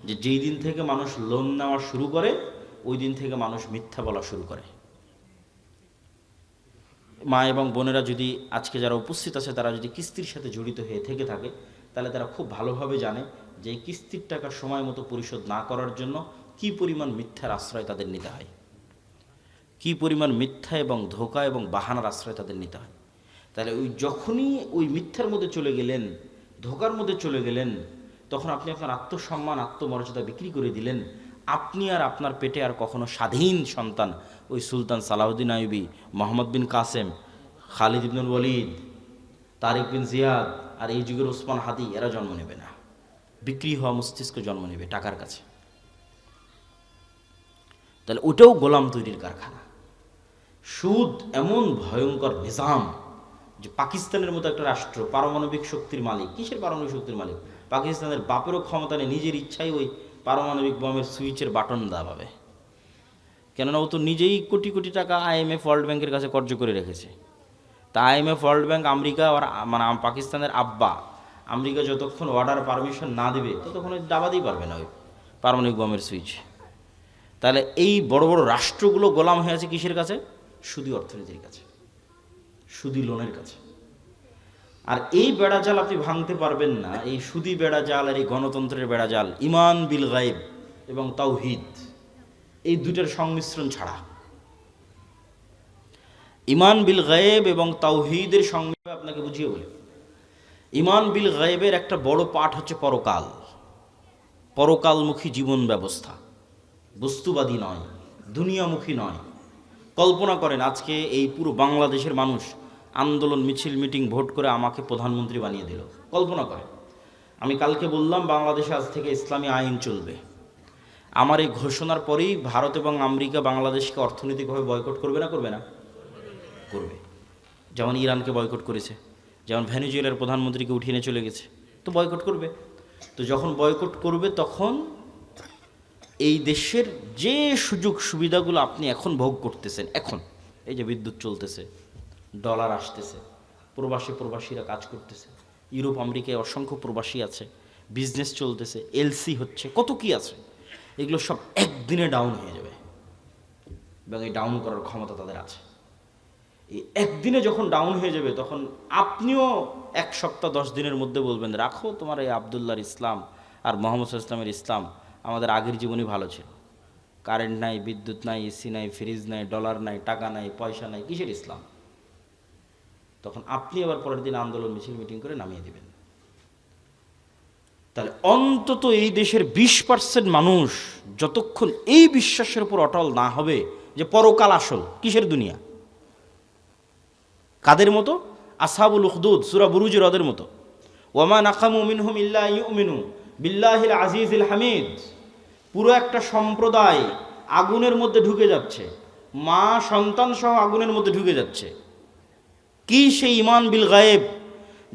যে, যেই দিন থেকে মানুষ লোন নেওয়া শুরু করে, ওই দিন থেকে মানুষ মিথ্যা বলা শুরু করে। মা এবং বোনেরা যদি আজকে যারা উপস্থিত আছে, তারা যদি কিস্তির সাথে জড়িত হয়ে থেকে থাকে, তাহলে তারা খুব ভালোভাবে জানে যে এই কিস্তির টাকা সময় মতো পরিশোধ না করার জন্য কি পরিমাণ মিথ্যার আশ্রয় তাদের নিতে হয়, কি পরিমাণ মিথ্যা এবং ধোঁকা এবং বাহানার আশ্রয় তাদের নিতে হয়। তাহলে ওই যখনই ওই মিথ্যার মধ্যে চলে গেলেন, ধোঁকার মধ্যে চলে গেলেন, তখন আপনি আপনার আত্মসম্মান, আত্মমর্যাদা বিক্রি করে দিলেন। আপনি আর আপনার পেটে আর কখনো স্বাধীন সন্তান, ওই সুলতান সালাউদ্দিন আইয়ুবী, মোহাম্মদ বিন কাসেম, খালিদ ইবনুল ওয়ালিদ, তারিক বিন জিয়াদ আর এই যুগের ওসমান হাদি, এরা জন্ম নেবে না। বিক্রি হওয়া মস্তিষ্ক জন্ম নেবে টাকার কাছে। তাহলে ওটাও গোলাম তৈরির কারখানা। সুদ এমন ভয়ঙ্কর নিজাম যে পাকিস্তানের মতো একটা রাষ্ট্র পারমাণবিক শক্তির মালিক। কিসের পারমাণবিক শক্তির মালিক? পাকিস্তানের বাপেরও ক্ষমতা নেই, নিজের ইচ্ছাই ওই পারমাণবিক বোমের সুইচের বাটন দাবাবে। কেননা ও তো নিজেই কোটি কোটি টাকা IMF ওয়ার্ল্ড ব্যাংকের কাছে কর্য করে রেখেছে। তা IMF ওয়ার্ল্ড ব্যাংক, আমেরিকা আর মানে পাকিস্তানের আব্বা, আমেরিকা যতক্ষণ অর্ডার পারমিশন না দেবে ততক্ষণ ওই দাবাতেই পারবে না ওই পারমাণবিক বোমের সুইচ। তাহলে এই বড় বড় রাষ্ট্রগুলো গোলাম হয়ে আছে কিসের কাছে? সুদী অর্থনীতির কাছে, সুদী লোনের কাছে। আর এই বেড়াজাল আপনি ভাঙতে পারবেন না, এই সুদী বেড়াজাল আর এই গণতন্ত্রের বেড়াজাল, ইমান বিল গায়ব এবং তাওহীদ, এই দুইটার সংমিশ্রণ ছাড়া। ইমান বিল গায়ব এবং তাওহীদের সংমিশ্রণ আপনাকে বুঝিয়ে বলি। ইমান বিল গায়বের একটা বড় পাঠ হচ্ছে পরকাল, পরকালমুখী জীবন ব্যবস্থা, বস্তুবাদী নয়, দুনিয়ামুখী নয়। কল্পনা করেন আজকে এই পুরো বাংলাদেশের মানুষ আন্দোলন, মিছিল, মিটিং, ভোট করে আমাকে প্রধানমন্ত্রী বানিয়ে দিল। কল্পনা করেন, আমি কালকে বললাম বাংলাদেশে আজ থেকে ইসলামী আইন চলবে। আমার এই ঘোষণার পরেই ভারত এবং আমেরিকা বাংলাদেশকে অর্থনৈতিকভাবে বয়কট করবে না? করবে না? করবে। যেমন ইরানকে বয়কট করেছে, যেমন ভেনেজুয়েলার প্রধানমন্ত্রীকে উঠিয়ে নিয়ে চলে গেছে, তো বয়কট করবে। তো যখন বয়কট করবে তখন এই দেশের যে সুযোগ সুবিধাগুলো আপনি এখন ভোগ করতেছেন, এখন এই যে বিদ্যুৎ চলতেছে, ডলার আসতেছে, প্রবাসীরা কাজ করতেছে, ইউরোপ আমেরিকায় অসংখ্য প্রবাসী আছে, বিজনেস চলতেছে, LC হচ্ছে, কত কি আছে, এগুলো সব একদিনে ডাউন হয়ে যাবে এবং এই ডাউন করার ক্ষমতা তাদের আছে। এই একদিনে যখন ডাউন হয়ে যাবে তখন আপনিও 1 সপ্তাহ 10 দিনের মধ্যে বলবেন, রাখো তোমার এই আবদুল্লাহর ইসলাম আর মোহাম্মদ ইসলামের ইসলাম, আমাদের আগের জীবনই ভালো ছিল। কারেন্ট নাই, বিদ্যুৎ নাই, এসি নাই, ফ্রিজ নাই, ডলার নাই, টাকা নাই, পয়সা নাই, কিসের ইসলাম? তখন আপনি আবার পরের দিন আন্দোলন মিছিল মিটিং করে নামিয়ে দিবেন। তাহলে অন্তত এই দেশের 20% মানুষ যতক্ষণ এই বিশ্বাসের উপর অটল না হবে যে পরকাল আসল, কিসের দুনিয়া, কাদের মতো? আসহাবুল উখদুদ সূরা বুরুজের ওদের মতো। ওয়ামা নাকামু মিনহুম ইল্লা ইউমিনু বিল্লাহিল আজিজিল হামিদ। পুরো একটা সম্প্রদায় আগুনের মধ্যে ঢুকে যাচ্ছে, মা সন্তান সহ আগুনের মধ্যে ঢুকে যাচ্ছে। কি সেই ঈমান বিল গায়েব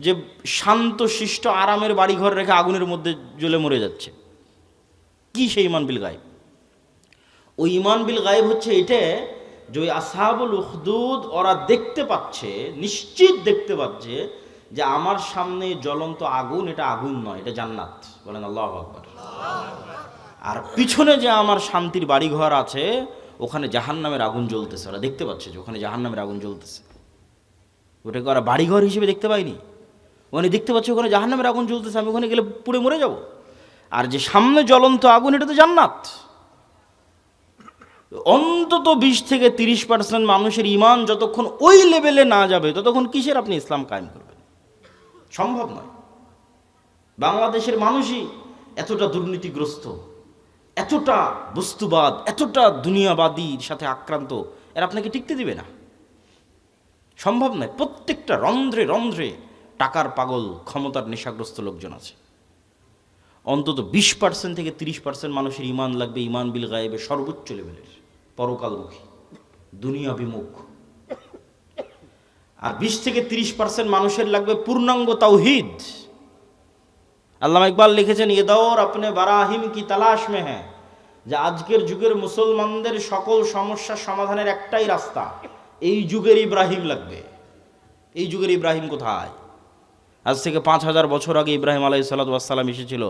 যে শান্ত শিষ্ট আরামের বাড়িঘর রেখে আগুনের মধ্যে জ্বলে মরে যাচ্ছে? কি সেই ঈমান বিল গায়েব? ওই ঈমান বিল গায়েব হচ্ছে এটা যে ওই আসহাবুল উখদুদ ওরা দেখতে পাচ্ছে, নিশ্চিত দেখতে পাচ্ছে যে আমার সামনে জ্বলন্ত আগুন, এটা আগুন নয়, এটা জান্নাত। বলেন আল্লাহু আকবার। আর পিছনে যে আমার শান্তির বাড়িঘর আছে ওখানে জাহান্নামের আগুন জ্বলতেছে। ওরা দেখতে পাচ্ছে যে ওখানে জাহান্নামের আগুন জ্বলতেছে। ওটাকে ওরা বাড়িঘর হিসেবে দেখতে পায়নি, ওখানে দেখতে পাচ্ছে ওখানে জাহান্নামের আগুন জ্বলতেছে, আমি ওখানে গেলে পুড়ে মরে যাব। আর যে সামনে জ্বলন্ত আগুন, এটা তো জান্নাত। অন্তত 20-30% মানুষের ঈমান যতক্ষণ ওই লেভেলে না যাবে ততক্ষণ কিসের আপনি ইসলাম কায়েম করবেন? সম্ভব নয়। বাংলাদেশের মানুষই এতটা দুর্নীতিগ্রস্ত, এতটা বস্তুবাদ, এতটা দুনিয়াবাদীর সাথে আক্রান্ত, এর আপনাকে টিকতে দিবে না, সম্ভব নয়। প্রত্যেকটা রন্ধ্রে রন্ধ্রে টাকার পাগল, ক্ষমতার নেশাগ্রস্ত লোকজন আছে। অন্তত 20-30% মানুষের ঈমান লাগবে ঈমান বিল গায়েবে সর্বোচ্চ লেভেলের, পরকালমুখী, দুনিয়া বিমুখ। আর 20-30% মানুষের লাগবে পূর্ণাঙ্গ তাওহীদ। আল্লামা ইকবাল লিখেছেন, ये दौर अपने बराहिम की तलाश में है, যে আজকের যুগের মুসলমানদের সকল সমস্যার সমাধানের একটাই রাস্তা, এই যুগের ইব্রাহিম লাগবে। এই যুগের ইব্রাহিম কোথায়? আজ থেকে 5000 বছর আগে ইব্রাহিম আলাইহিস সালাতু ওয়াস সালাম এসেছিল,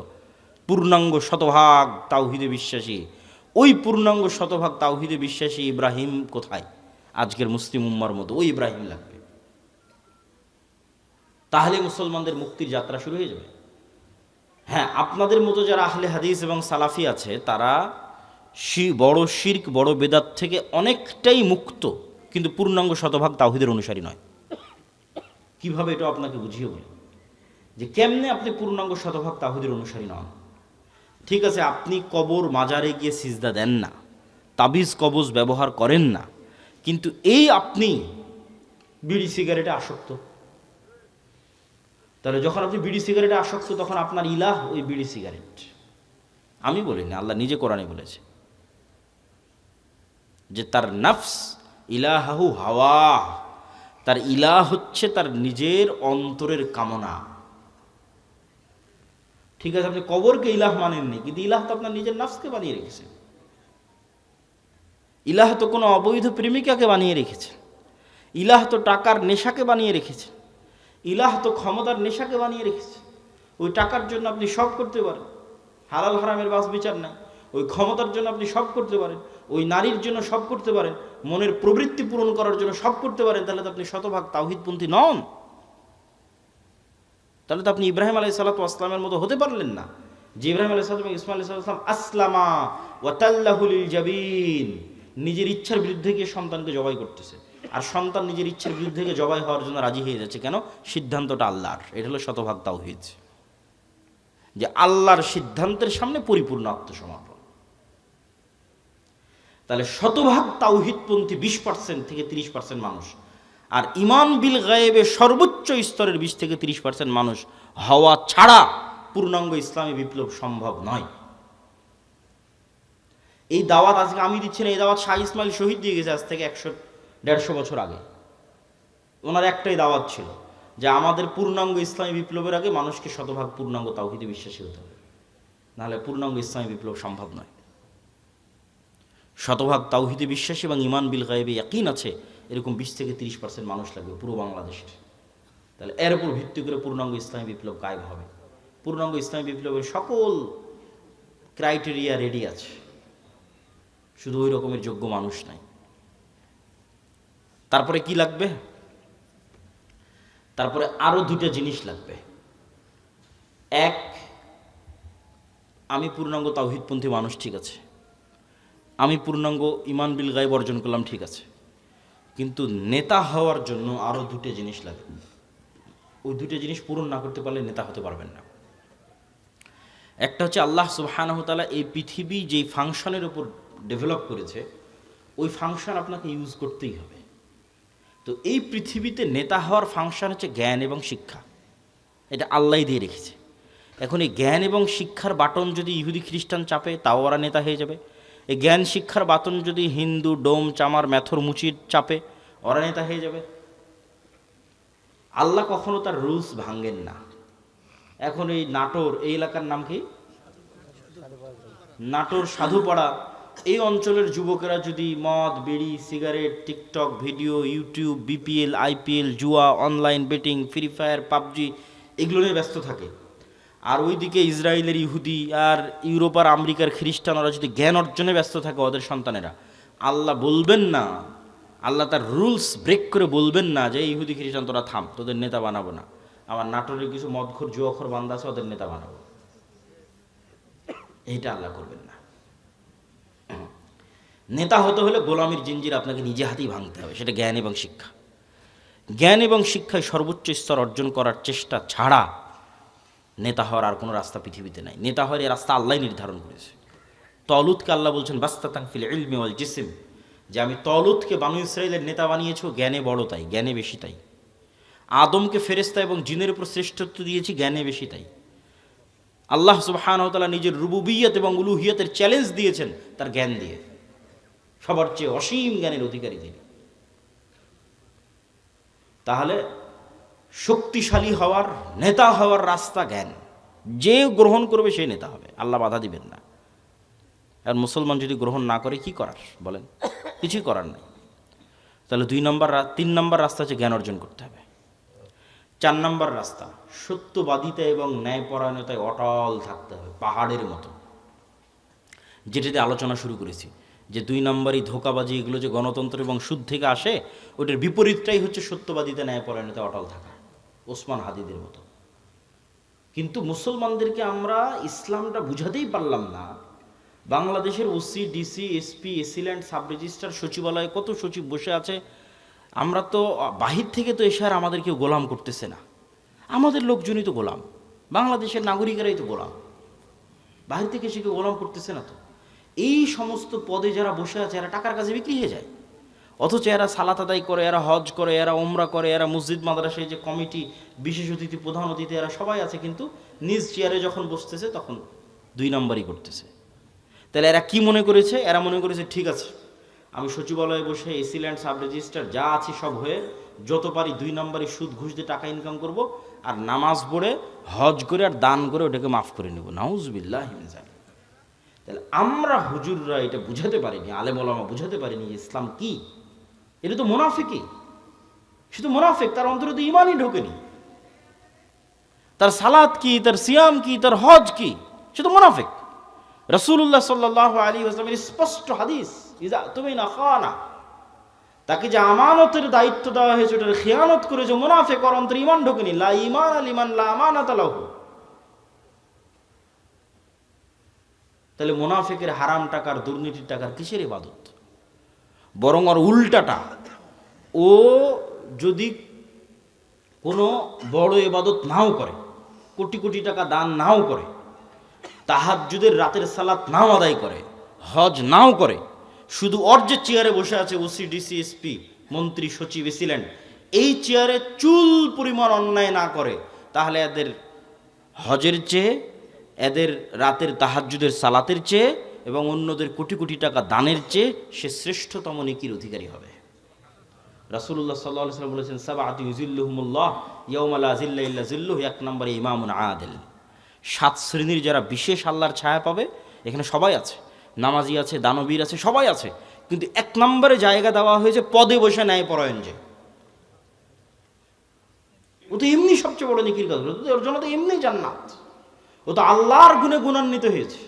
পূর্ণাঙ্গ শতভাগ তাওহীদে বিশ্বাসী। ওই পূর্ণাঙ্গ শতভাগ তাওহীদে বিশ্বাসী ইব্রাহিম কোথায়? আজকের মুসলিম উম্মার মতো ওই ইব্রাহিম লাগবে। তাহলে মুসলমানদের মুক্তির যাত্রা শুরু হয়ে যাবে। হ্যাঁ, আপনাদের মতো যারা আহলে হাদিস এবং সালাফি আছে তারা বড় শিরক, বড় বেদাত থেকে অনেকটাই মুক্ত, কিন্তু পূর্ণাঙ্গ শতভাগ তাওহীদের অনুসারী নয়। কিভাবে এটা আপনাকে বুঝিয়ে বলি যে কেমনে আপনি পূর্ণাঙ্গ শতভাগ তাওহীদের অনুসারী নন। ঠিক আছে, আপনি কবর মাজারে গিয়ে সিজদা দেন না, তাবিজ কবজ ব্যবহার করেন না, কিন্তু এই আপনি বিড়ি সিগারেটে আসক্ত। তাহলে যখন আপনি বিড়ি সিগারেটে আসক্ত তখন আপনার ইলাহ ওই বিড়ি সিগারেট। আমি বলিনি, আল্লাহ নিজে কোরআনে বলেছে যে তার নফস ইলাহু হাওয়া, তার ইলাহ হচ্ছে তার নিজের অন্তরের কামনা। ঠিক আছে, আপনি কবরকে ইলাহ মানেননি, কিন্তু ইলাহ তো আপনার নিজের নফসকে বানিয়ে রেখেছে। ইলাহ তো কোনো অবৈধ প্রেমিকাকে বানিয়ে রেখেছে, ইলাহ তো টাকার নেশাকে বানিয়ে রেখেছে, ইলাহ তো ক্ষমতার নেশাকে বানিয়ে রেখেছে। ওই টাকার জন্য আপনি সব করতে পারেন, হালাল হারামের বাস বিচার নাই। ওই ক্ষমতার জন্য আপনি সব করতে পারেন, ওই নারীর জন্য সব করতে পারেন, মনের প্রবৃত্তি পূরণ করার জন্য সব করতে পারেন। তাহলে তো আপনি শতভাগ তাওহীদপন্থী নন। তাহলে তো আপনি ইব্রাহিম আলাইহিস সালাতু ওয়াস সালামের মতো হতে পারলেন না, যে ইব্রাহিম আলাইহিস সালাম এবং ইসমাঈল আলাইহিস সালাম আসলামা ওয়া তাল্লাহু লিল জাবিন, নিজের ইচ্ছার বিরুদ্ধে গিয়ে সন্তানকে জবাই করতেছে, আর সন্তান নিজের ইচ্ছার বিরুদ্ধে গিয়ে জবাই হওয়ার জন্য রাজি হয়ে যাচ্ছে। কেন? সিদ্ধান্তটা আল্লাহর। এটা হলো শতভাগ তাওহীদ, যে আল্লাহর সিদ্ধান্তের সামনে পরিপূর্ণ আত্মসমর্পণ। তাহলে শতভাগ তাওহীদপন্থী 20-30% মানুষ, আর ঈমান বিল গায়েবে সর্বোচ্চ স্তরের 20-30% মানুষ হওয়া ছাড়া পূর্ণাঙ্গ ইসলামী বিপ্লব সম্ভব নয়। এই দাওয়াত আজকে আমি দিচ্ছি না, এই দাওয়াত শাহ ইসমাইল শহীদ দিয়ে গেছে আজ থেকে 100-150 বছর আগে। ওনার একটাই দাওয়াত ছিল যে আমাদের পূর্ণাঙ্গ ইসলামী বিপ্লবের আগে মানুষকে শতভাগ পূর্ণাঙ্গ তাওহীদে বিশ্বাসী হতে হবে, নাহলে পূর্ণাঙ্গ ইসলামী বিপ্লব সম্ভব নয়। শতভাগ তাওহীদে বিশ্বাসী এবং ঈমান বিল গায়েবে ইয়াকিন আছে এরকম 20-30% মানুষ লাগবে পুরো বাংলাদেশের। তাহলে এর উপর ভিত্তি করে পূর্ণাঙ্গ ইসলামী বিপ্লব কায়েম হবে। পূর্ণাঙ্গ ইসলামী বিপ্লবের সকল ক্রাইটেরিয়া রেডি আছে, শুধু ওই রকমের যোগ্য মানুষ নাই। তারপরে কি লাগবে? তারপরে আরো দুটা জিনিস লাগবে। এক, আমি পূর্ণাঙ্গ তাওহীদপন্থী মানুষ, ঠিক আছে, আমি পূর্ণাঙ্গ ঈমান বিল গায়ব অর্জন করলাম, ঠিক আছে, কিন্তু নেতা হওয়ার জন্য আরো দুটো জিনিস লাগে। ওই দুটো জিনিস পূরণ না করতে পারলে নেতা হতে পারবেন না। একটা হচ্ছে আল্লাহ সুবহানাহু ওয়া তাআলা এই পৃথিবী যেই ফাংশনের উপর ডেভেলপ করেছে, ওই ফাংশন আপনাকে ইউজ করতেই হবে। তো এই পৃথিবীতে নেতা হওয়ার ফাংশন হচ্ছে জ্ঞান এবং শিক্ষা, এটা আল্লাহই দিয়ে রেখেছে। এখন এই জ্ঞান এবং শিক্ষার বাটন যদি ইহুদি খ্রিস্টান চাপে, তাও ওরা নেতা হয়ে যাবে। এই জ্ঞান শিক্ষার বাটন যদি হিন্দু, ডোম, চামার, ম্যাথর, মুচির চাপে, ওরা নেতা হয়ে যাবে। আল্লাহ কখনো তার রুলস ভাঙেন না। এখন এই নাটোর, এই এলাকার নাম কি? নাটোর সাধুপাড়া, এই অঞ্চলের যুবকেরা যদি মদ, বিড়ি, cigarette, TikTok video, YouTube, BPL, IPL, জুয়া, online betting, free fire, PUBG, এগুলো নিয়ে ব্যস্ত থাকে, আর ওইদিকে ইসরায়েলের ইহুদি আর ইউরোপ আর আমেরিকার খ্রিস্টান ওরা যদি জ্ঞান অর্জনে ব্যস্ত থাকে ওদের সন্তানেরা, আল্লাহ বলবেন না, আল্লাহ তার রুলস ব্রেক করে বলবেন না যে ইহুদি খ্রিস্টান তোরা থাম, তোদের নেতা বানাবো না, আমার নাটোরের কিছু মদখোর জুয়াখোর বান্দা আছে ওদের নেতা বানাবো। এইটা আল্লাহ করবেন না। নেতা হতে হলে গোলামির জিঞ্জির আপনাকে নিজে হাতেই ভাঙতে হবে, সেটা জ্ঞান এবং শিক্ষা। জ্ঞান এবং শিক্ষায় সর্বোচ্চ স্তর অর্জন করার চেষ্টা ছাড়া নেতা হওয়ার আর কোনো রাস্তা পৃথিবীতে নাই। নেতা হওয়ার এই রাস্তা আল্লাহ নির্ধারণ করেছে। তলুতকে আল্লাহ বলছেন বাস্তাতান ফিল ইলমি ওয়াল জিসম, যে আমি তলুতকে বানু ইসরাইলের নেতা বানিয়েছি, জ্ঞানে বড় তাই, জ্ঞানে বেশি তাই। আদমকে ফেরেশতা এবং জিনের উপর শ্রেষ্ঠত্ব দিয়েছি, জ্ঞানে বেশি তাই। আল্লাহ সুবহানাহু ওয়া তাআলা নিজের রুবুবিয়ত এবং উলুহিয়তের চ্যালেঞ্জ দিয়েছেন তার জ্ঞান দিয়ে, সবার চেয়ে অসীম জ্ঞানের অধিকারী তিনি। তাহলে শক্তিশালী হওয়ার, নেতা হওয়ার রাস্তা জ্ঞান, যে গ্রহণ করবে সে নেতা হবে, আল্লাহ বাধা দিবেন না। আর মুসলমান যদি গ্রহণ না করে কি করার বলেন? কিছুই করার নেই। তাহলে 3 নম্বর রাস্তা হচ্ছে জ্ঞান অর্জন করতে হবে। 4 নম্বর রাস্তা সত্যবাদিতা এবং ন্যায়পরায়ণতায় অটল থাকতে হবে, পাহাড়ের মতো। যেটাতে আলোচনা শুরু করেছি যে 2 নম্বরই ধোঁকাবাজি, এগুলো যে গণতন্ত্র এবং সুদ থেকে আসে, ওটার বিপরীতটাই হচ্ছে সত্যবাদিতা, ন্যায়পরায়ণতায় অটল থাকা, ওসমান হাদিদের মতো। কিন্তু মুসলমানদেরকে আমরা ইসলামটা বুঝাতেই পারলাম না। বাংলাদেশের OC, DC, SP, AC land, sub registrar, সচিবালয়ে কত সচিব বসে আছে, আমরা তো বাহির থেকে তো এসে আর আমাদের কেউ গোলাম করতেছে না, আমাদের লোকজনই তো গোলাম, বাংলাদেশের নাগরিকেরাই তো গোলাম, বাহির থেকে এসে কেউ গোলাম করতেছে না তো। এই সমস্ত পদে যারা বসে আছে এরা টাকার কাছে বিক্রি হয়ে যায়, অথচ এরা সালাত আদায় করে, এরা হজ করে, এরা ওমরা করে, এরা মসজিদ মাদ্রাসায় যে কমিটি, বিশেষ অতিথি, প্রধান অতিথি, এরা সবাই আছে, কিন্তু নিজ চেয়ারে যখন বসতেছে তখন 2 নম্বরই করতেছে। তাহলে এরা কি মনে করেছে? এরা মনে করেছে ঠিক আছে, আমি সচিবালয়ে বসে এসিল্যান্ড, সাব রেজিস্ট্রার যা আছে সব হয়ে যত পারি 2 নম্বরই সুদ ঘুষ দিয়ে টাকা ইনকাম করব, আর নামাজ পড়ে হজ করে আর দান করে ওটাকে মাফ করে নেব। নাউজুবিল্লাহি মিন যালিক। তাহলে আমরা হুজুররা এটা বুঝাতে পারিনি, আলেম ওলামা বুঝাতে পারিনি যে ইসলাম কি। এটা তো মুনাফিকই, শুধু মুনাফিক, তার অন্তরে তো ঈমানই ঢোকেনি। তার সালাত কি, তার সিয়াম কি, তার হজ কি, শুধু মুনাফিক। রাসূলুল্লাহ সাল্লাল্লাহু আলাইহি ওয়াসাল্লামের স্পষ্ট হাদিস, ইযা তুমিনা খানা, তাকে যে আমানতের দায়িত্ব দেওয়া হয়েছে ওটার খিয়ানত করে যে মুনাফিক, ওর অন্তরে ঈমান ঢোকেনি। লা ঈমান লিমান লা আমানাতা লাহু। তাহলে মুনাফিকের হারাম টাকার, দুর্নীতির টাকার কিসের ইবাদত? বরং ওর উল্টাটা, ও যদি কোনো বড় ইবাদত নাও করে, কোটি কোটি টাকা দান নাও করে, তাহাজ্জুদের রাতের সালাত নাও আদায় করে, হজ নাও করে, শুধু ওর যে চেয়ারে বসে আছে ওসি, ডিসি, এসপি, মন্ত্রী, সচিব, এসিল্যান্ড, এই চেয়ারে চুল পরিমাণ অন্যায় না করে, তাহলে এদের হজের চেয়ে, এদের রাতের তাহাজ্জুদের সালাতের চেয়ে এবং অন্যদের কোটি কোটি টাকা দানের চেয়ে সে শ্রেষ্ঠতম নেকির অধিকারী হবে। রাসূলুল্লাহ সাল্লাল্লাহু আলাইহি ওয়াসাল্লাম বলেছেন, সাবআতু ইউযিল্লুহুমুল্লাহ ইয়াওমা লা যিল্লা ইল্লা যিল্লুহু। 1 নম্বরে ইমামুন আদিল। 7 শ্রেণীর যারা বিশেষ আল্লাহর ছায়া পাবে, এখানে সবাই আছে, নামাজি আছে, দানবীর আছে, সবাই আছে, কিন্তু 1 নম্বরে জায়গা দেওয়া হয়েছে পদে বসে ন্যায়পরায়ণ যে। ও তো এমনি সবচেয়ে বড় নেকির কাজ, ওর জন্য তো এমনি জান্নাত। ও তো আল্লাহর গুণে গুণান্বিত হয়েছে।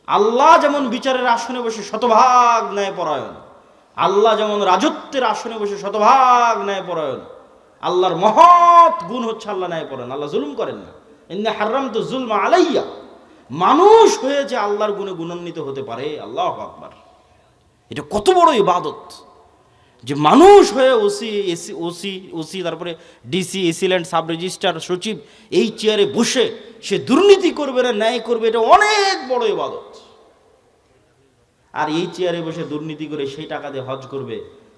আল্লাহ যেমন বিচারের আসনে বসে শতভাগ ন্যায়পরায়ণ, আল্লাহ যেমন রাজত্বের আসনে বসে শতভাগ ন্যায়পরায়ণ, আল্লাহর মহৎ গুণ হচ্ছে আল্লাহ ন্যায়পরায়ণ, আল্লাহ জুলুম করেন না। ইন্না হারামতু যুলমা আলাইয়া, মানুষ হয়ে যে আল্লাহর গুণে গুণান্বিত হতে পারে, আল্লাহু আকবার, এটা কত বড় ইবাদত যে মানুষ হয়ে ওসি তারপরে ডিসি, এসিল্যান্ড, সাব রেজিস্ট্রার, সচিব, এই চেয়ারে বসে সে দুর্নীতি করবে না ন্যায় করবে, এটা অনেক বড় ইবাদত। আর এই চেয়ারে বসে দুর্নীতি করে সেই টাকা দিয়ে হজ করবে,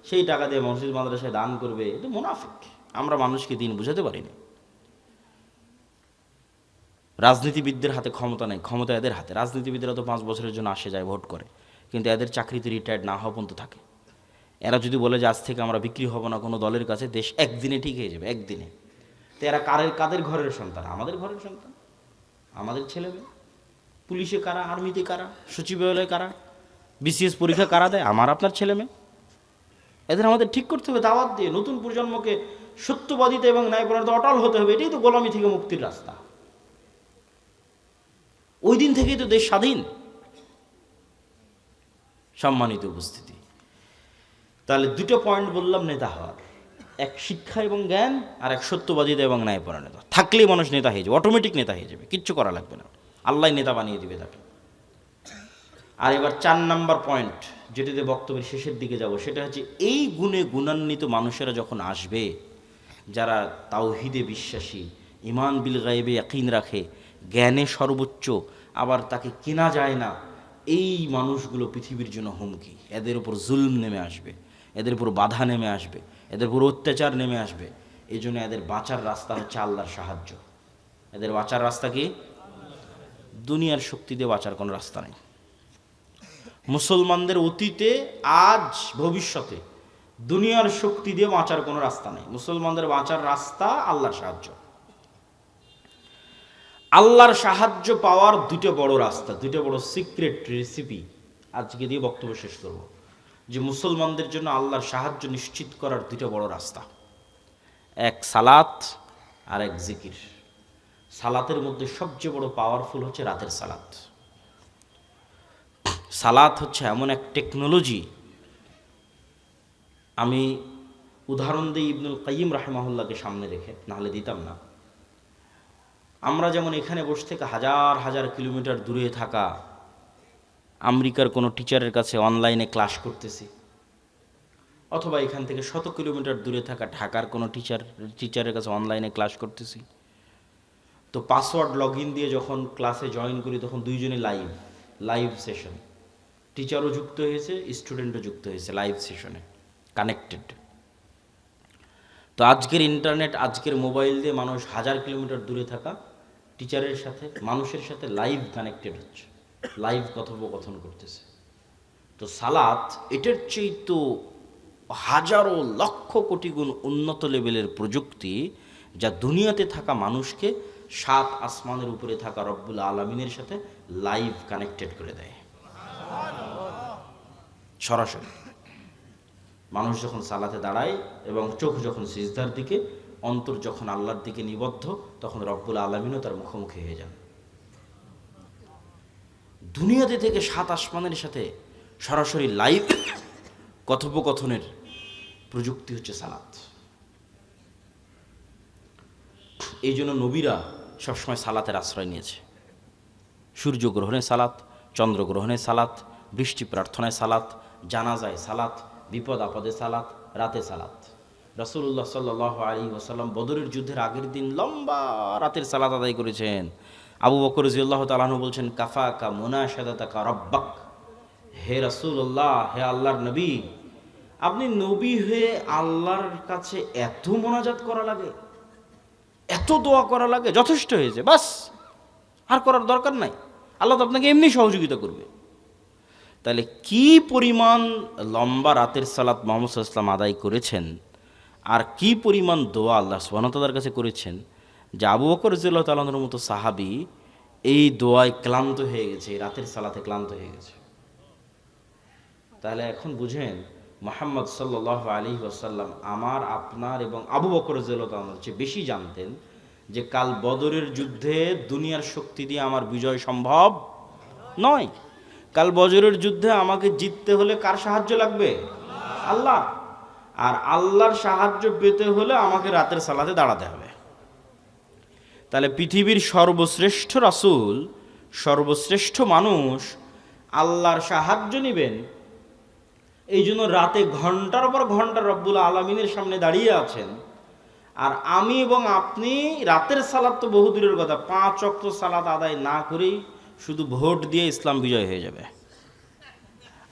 সেই টাকা দিয়ে মসজিদ মাদ্রাসায় দান করবে, এটা মুনাফিক। আমরা মানুষকে দিন বুঝাতে পারি না। রাজনীতিবিদদের হাতে ক্ষমতা নেই, ক্ষমতা এদের হাতে। রাজনীতিবিদরা তো 5 বছরের জন্য আসে যায়, ভোট করে, কিন্তু এদের চাকরিতে রিটায়ার্ড না হওয়া পর্যন্ত থাকে। এরা যদি বলে যে আজ থেকে আমরা বিক্রি হব না কোনো দলের কাছে, দেশ একদিনে ঠিক হয়ে যাবে, একদিনে। তো এরা কাদের ঘরের সন্তান? আমাদের ঘরের সন্তান, আমাদের ছেলে মেয়ে। পুলিশে কারা, আর্মিতে কারা, সচিবালয়ে কারা, বিসিএস পরীক্ষা কারা দেয়? আমার আপনার ছেলে মেয়ে। এদের আমাদের ঠিক করতে হবে দাওয়াত দিয়ে। নতুন প্রজন্মকে সত্যবাদিতা এবং ন্যায়পরায়ণতা অটল হতে হবে। এটাই তো গোলামি থেকে মুক্তির রাস্তা। ওই দিন থেকেই তো দেশ স্বাধীন। সম্মানিত উপস্থিতি, তাহলে 2টো পয়েন্ট বললাম নেতা হওয়ার, এক শিক্ষা এবং জ্ঞান, আর এক সত্যবাদিতা এবং ন্যায়পরায়ণতা। থাকলেই মানুষ নেতা হয়ে যাবে, অটোমেটিক নেতা হয়ে যাবে, কিচ্ছু করা লাগবে না, আল্লাহ নেতা বানিয়ে দিবে তাকে। আর এবার 4 নাম্বার পয়েন্ট, যেটিতে বক্তব্যের শেষের দিকে যাব, সেটা হচ্ছে এই গুণে গুণান্বিত মানুষেরা যখন আসবে, যারা তাওহীদে বিশ্বাসী, ঈমান বিল গায়বে ইয়াকিন রাখে, জ্ঞানে সর্বোচ্চ, আবার তাকে কেনা যায় না, এই মানুষগুলো পৃথিবীর জন্য হুমকি। এদের উপর জুলম নেমে আসবে, এদের উপর বাধা নেমে আসবে, এদের উপর অত্যাচার নেমে আসবে। এই জন্য এদের বাঁচার রাস্তা হচ্ছে আল্লাহর সাহায্য। এদের বাঁচার রাস্তা কি? দুনিয়ার শক্তি দিয়ে বাঁচার কোনো রাস্তা নেই। মুসলমানদের অতীতে, আজ, ভবিষ্যতে দুনিয়ার শক্তি দিয়ে বাঁচার কোনো রাস্তা নেই। মুসলমানদের বাঁচার রাস্তা আল্লাহর সাহায্য। আল্লাহর সাহায্য পাওয়ার 2টো বড় রাস্তা, 2টো বড় সিক্রেট রেসিপি আজকে দিয়ে বক্তব্য শেষ করব। যে মুসলমানদের জন্য আল্লাহর সাহায্য নিশ্চিত করার 2টো বড় রাস্তা, এক সালাত আর এক জিকির। সালাতের মধ্যে সবচেয়ে বড় পাওয়ারফুল হচ্ছে রাতের সালাত। সালাত হচ্ছে এমন এক টেকনোলজি, আমি উদাহরণ দিই ইবনুল কাইয়িম রাহিমাহুল্লাহকে সামনে রেখে, নাহলে দিতাম না। আমরা যেমন এখানে বসে থেকে হাজার হাজার কিলোমিটার দূরে থাকা আমেরিকার কোনো টিচারের কাছে অনলাইনে ক্লাস করতেছি, অথবা এখান থেকে 100 কিলোমিটার দূরে থাকা ঢাকার কোনো টিচারের কাছে অনলাইনে ক্লাস করতেছি, তো পাসওয়ার্ড লগ ইন দিয়ে যখন ক্লাসে জয়েন করি, তখন দুইজনে লাইভ সেশন, টিচারও যুক্ত হয়েছে, স্টুডেন্টও যুক্ত হয়েছে লাইভ সেশনে, কানেক্টেড। তো আজকের ইন্টারনেট, আজকের মোবাইল দিয়ে মানুষ হাজার কিলোমিটার দূরে থাকা টিচারের সাথে, মানুষের সাথে লাইভ কানেক্টেড হচ্ছে, লাইভ কথোপকথন করতেছে। তো সালাত এটার চেয়ে তো হাজারো লক্ষ কোটি গুণ উন্নত লেভেলের প্রযুক্তি, যা দুনিয়াতে থাকা মানুষকে 7 আসমানের উপরে থাকা রব্বুল আলামিনের সাথে লাইভ কানেক্টেড করে দেয় সরাসরি। মানুষ যখন সালাতে দাঁড়ায় এবং চোখ যখন সিজদার দিকে, অন্তর যখন আল্লাহর দিকে নিবদ্ধ, তখন রব্বুল আলামিনও তার মুখোমুখি হয়ে যান। দুনিয়াতে থেকে 7 আসমানের সাথে সরাসরি লাইভ কথোপকথনের প্রযুক্তি হচ্ছে সালাত। এই জন্য নবীরা সবসময় সালাতের আশ্রয় নিয়েছে। সূর্যগ্রহণে সালাত, চন্দ্রগ্রহণে সালাত, বৃষ্টি প্রার্থনায় সালাত, জানাজায় সালাত, বিপদ আপদে সালাত, রাতে সালাত। রাসূলুল্লাহ সাল্লাল্লাহু আলাইহি ওয়াসাল্লাম বদরের যুদ্ধের আগের দিন লম্বা রাতের সালাত আদায় করেছেন। আবু বকর রাদিয়াল্লাহু তাআলা আনহু বলছেন, কাফাকা মুনাশাদাতাকা রাব্বাক, হে রাসূলুল্লাহ, হে আল্লাহর নবী, আপনি নবী হয়ে আল্লাহর কাছে এত মোনাজাত করা লাগে, এত দোয়া করা লাগে, যথেষ্ট হয়েছে, বাস, আর করার দরকার নাই, আল্লাহ তো আপনাকে এমনি সহযোগিতা করবে। তাহলে কি পরিমাণ লম্বা রাতের সালাত মুহাম্মদ সাল্লাল্লাহু আলাইহি ওয়াসাল্লাম আদায় করেছেন, আর কি পরিমাণ দোয়া আল্লাহ সুবহানাহু ওয়া তাআলার কাছে করেছেন, যে আবু বকর রাদিয়াল্লাহু তাআলা আনহুর মতো সাহাবী এই দোয়ায় ক্লান্ত হয়ে গেছে, রাতের সালাতে ক্লান্ত হয়ে গেছে। তাহলে এখন বুঝেন, মুহাম্মদ সাল্লাল্লাহু আলাইহি ওয়াসাল্লাম আমার, আপনার এবং আবু বকর রাদিয়াল্লাহু তাআলার চেয়ে বেশি জানতেন যে কাল বদরের যুদ্ধে দুনিয়ার শক্তি দিয়ে আমার বিজয় সম্ভব নয়। কাল বদরের যুদ্ধে আমাকে জিততে হলে কার সাহায্য লাগবে? আল্লাহ। আর আল্লাহর সাহায্য পেতে হলে আমাকে রাতের সালাতে দাঁড়াতে হবে। তাহলে পৃথিবীর সর্বশ্রেষ্ঠ রাসূল, সর্বশ্রেষ্ঠ মানুষ আল্লাহর সাহায্য নেবেন, এই জন্য রাতে ঘন্টার পর ঘন্টা রব্বুল আলামিনের সামনে দাঁড়িয়ে আছেন। আর আমি এবং আপনি রাতের সালাত তো বহুদূরের কথা, 5 ওয়াক্ত সালাত আদায় না করেই শুধু ভোট দিয়ে ইসলাম বিজয় হয়ে যাবে,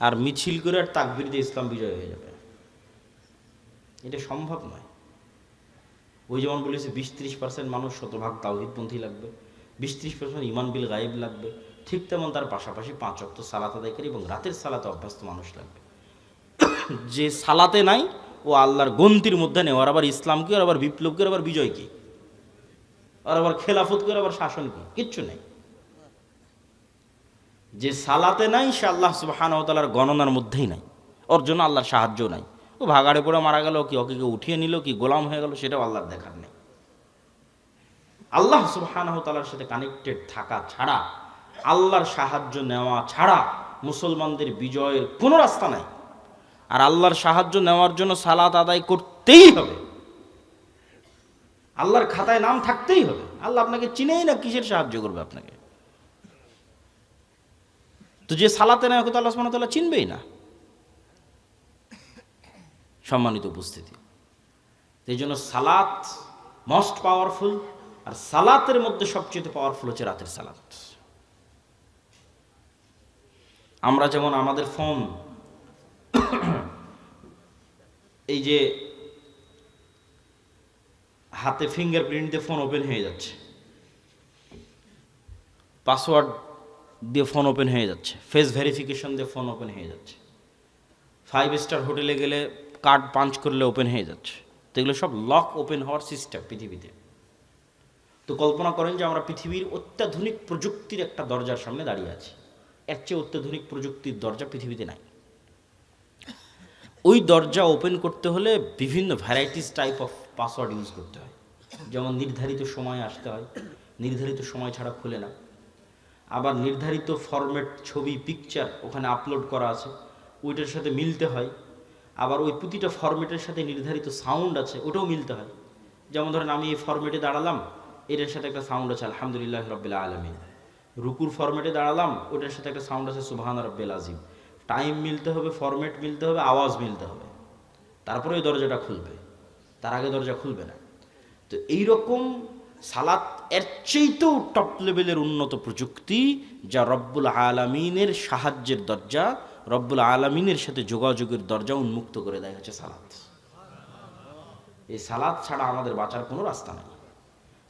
আর মিছিল করে আর তাকবীর দিয়ে ইসলাম বিজয় হয়ে যাবে। এটা সম্ভব নয়। ওই যেমন বলেছে 20-30% মানুষ শতভাগ তাওহীদপন্থী লাগবে, 20-30% ঈমান বিল গায়েব লাগবে, ঠিক তেমন তার পাশাপাশি 5 ওয়াক্ত সালাত আদায়কারী এবং রাতের সালাতে অভ্যস্ত মানুষ লাগবে। যে সালাতে নাই ও আল্লাহর গন্তির মধ্যে নেই। আর আবার ইসলাম কি, আর আবার বিপ্লব কি, আর আবার বিজয় কি, আর আবার খেলাফত কি, আর আবার শাসন কি, কিচ্ছু নেই। যে সালাতে নাই সে আল্লাহ সুবহানাহু ওয়া তাআলার গণনার মধ্যেই নাই, ওর জন্য আল্লাহর সাহায্য নাই। ও ভাগাড়ে পড়ে মারা গেল কি, ওকে উঠিয়ে নিল কি, গোলাম হয়ে গেল, সেটাও আল্লাহর দেখার নেই। আল্লাহ সুবহানাহু ওয়া তাআলার সাথে কানেক্টেড থাকা ছাড়া, আল্লাহর সাহায্য নেওয়া ছাড়া মুসলমানদের বিজয়ের কোনো রাস্তা নাই। আর আল্লাহর সাহায্য নেওয়ার জন্য সালাত আদায় করতেই হবে, আল্লাহর খাতায় নাম থাকতেই হবে। আল্লাহ আপনাকে চিনেই না, কিসের সাহায্য করবে আপনাকে? তো যে সালাতে নেয় ওকে তো আল্লাহ সুবহানাহু ওয়া তাআলা চিনবেই না। সম্মানিত উপস্থিতি, এই জন্য সালাত মোস্ট পাওয়ারফুল। আর সালাতের মধ্যে সবচেয়ে পাওয়ারফুল হচ্ছে রাতের সালাত। আমরা যেমন আমাদের ফোন, এই যে হাতে ফিঙ্গারপ্রিন্ট দিয়ে ফোন ওপেন হয়ে যাচ্ছে, পাসওয়ার্ড দিয়ে ফোন ওপেন হয়ে যাচ্ছে, ফেস ভেরিফিকেশন দিয়ে ফোন ওপেন হয়ে যাচ্ছে, 5 স্টার হোটেলে গেলে কার্ড পাঞ্চ করলে ওপেন হয়ে যাচ্ছে। তো এগুলো সব লক ওপেন হওয়ার সিস্টেম পৃথিবীতে। তো কল্পনা করেন যে আমরা পৃথিবীর অত্যাধুনিক প্রযুক্তির একটা দরজার সামনে দাঁড়িয়ে আছি। এর চেয়ে অত্যাধুনিক প্রযুক্তির দরজা পৃথিবীতে নাই। ওই দরজা ওপেন করতে হলে বিভিন্ন varieties type of password use করতে হয়। যেমন নির্ধারিত সময়ে আসতে হয়, নির্ধারিত সময় ছাড়া খুলে না। আবার নির্ধারিত ফরম্যাট ছবি, পিকচার ওখানে আপলোড করা আছে, ওইটার সাথে মিলতে হয়। আবার ওই প্রতিটা ফরম্যাটের সাথে নির্ধারিত সাউন্ড আছে, ওটাও মিলতে হয়। যেমন ধরেন আমি এই ফরম্যাটে দাঁড়ালাম, এটার সাথে একটা সাউন্ড আছে আলহামদুলিল্লাহ রাব্বিল আলামিন। রুকুর ফরম্যাটে দাঁড়ালাম, ওটার সাথে একটা সাউন্ড আছে সুবহান রাব্বিল আযীম। টাইম মিলতে হবে, ফরম্যাট মিলতে হবে, আওয়াজ মিলতে হবে, তারপরে ওই দরজাটা খুলবে, তার আগে দরজা খুলবে না। তো এইরকম সালাত এর চেয়েতেও টপ লেভেলের উন্নত প্রযুক্তি, যা রব্বুল আলামিনের সাহায্যের দরজা, রব্বুল আলামিনের সাথে যোগাযোগের দরজা উন্মুক্ত করে দেয় হচ্ছে সালাত। এই সালাত ছাড়া আমাদের বাঁচার কোনো রাস্তা নেই,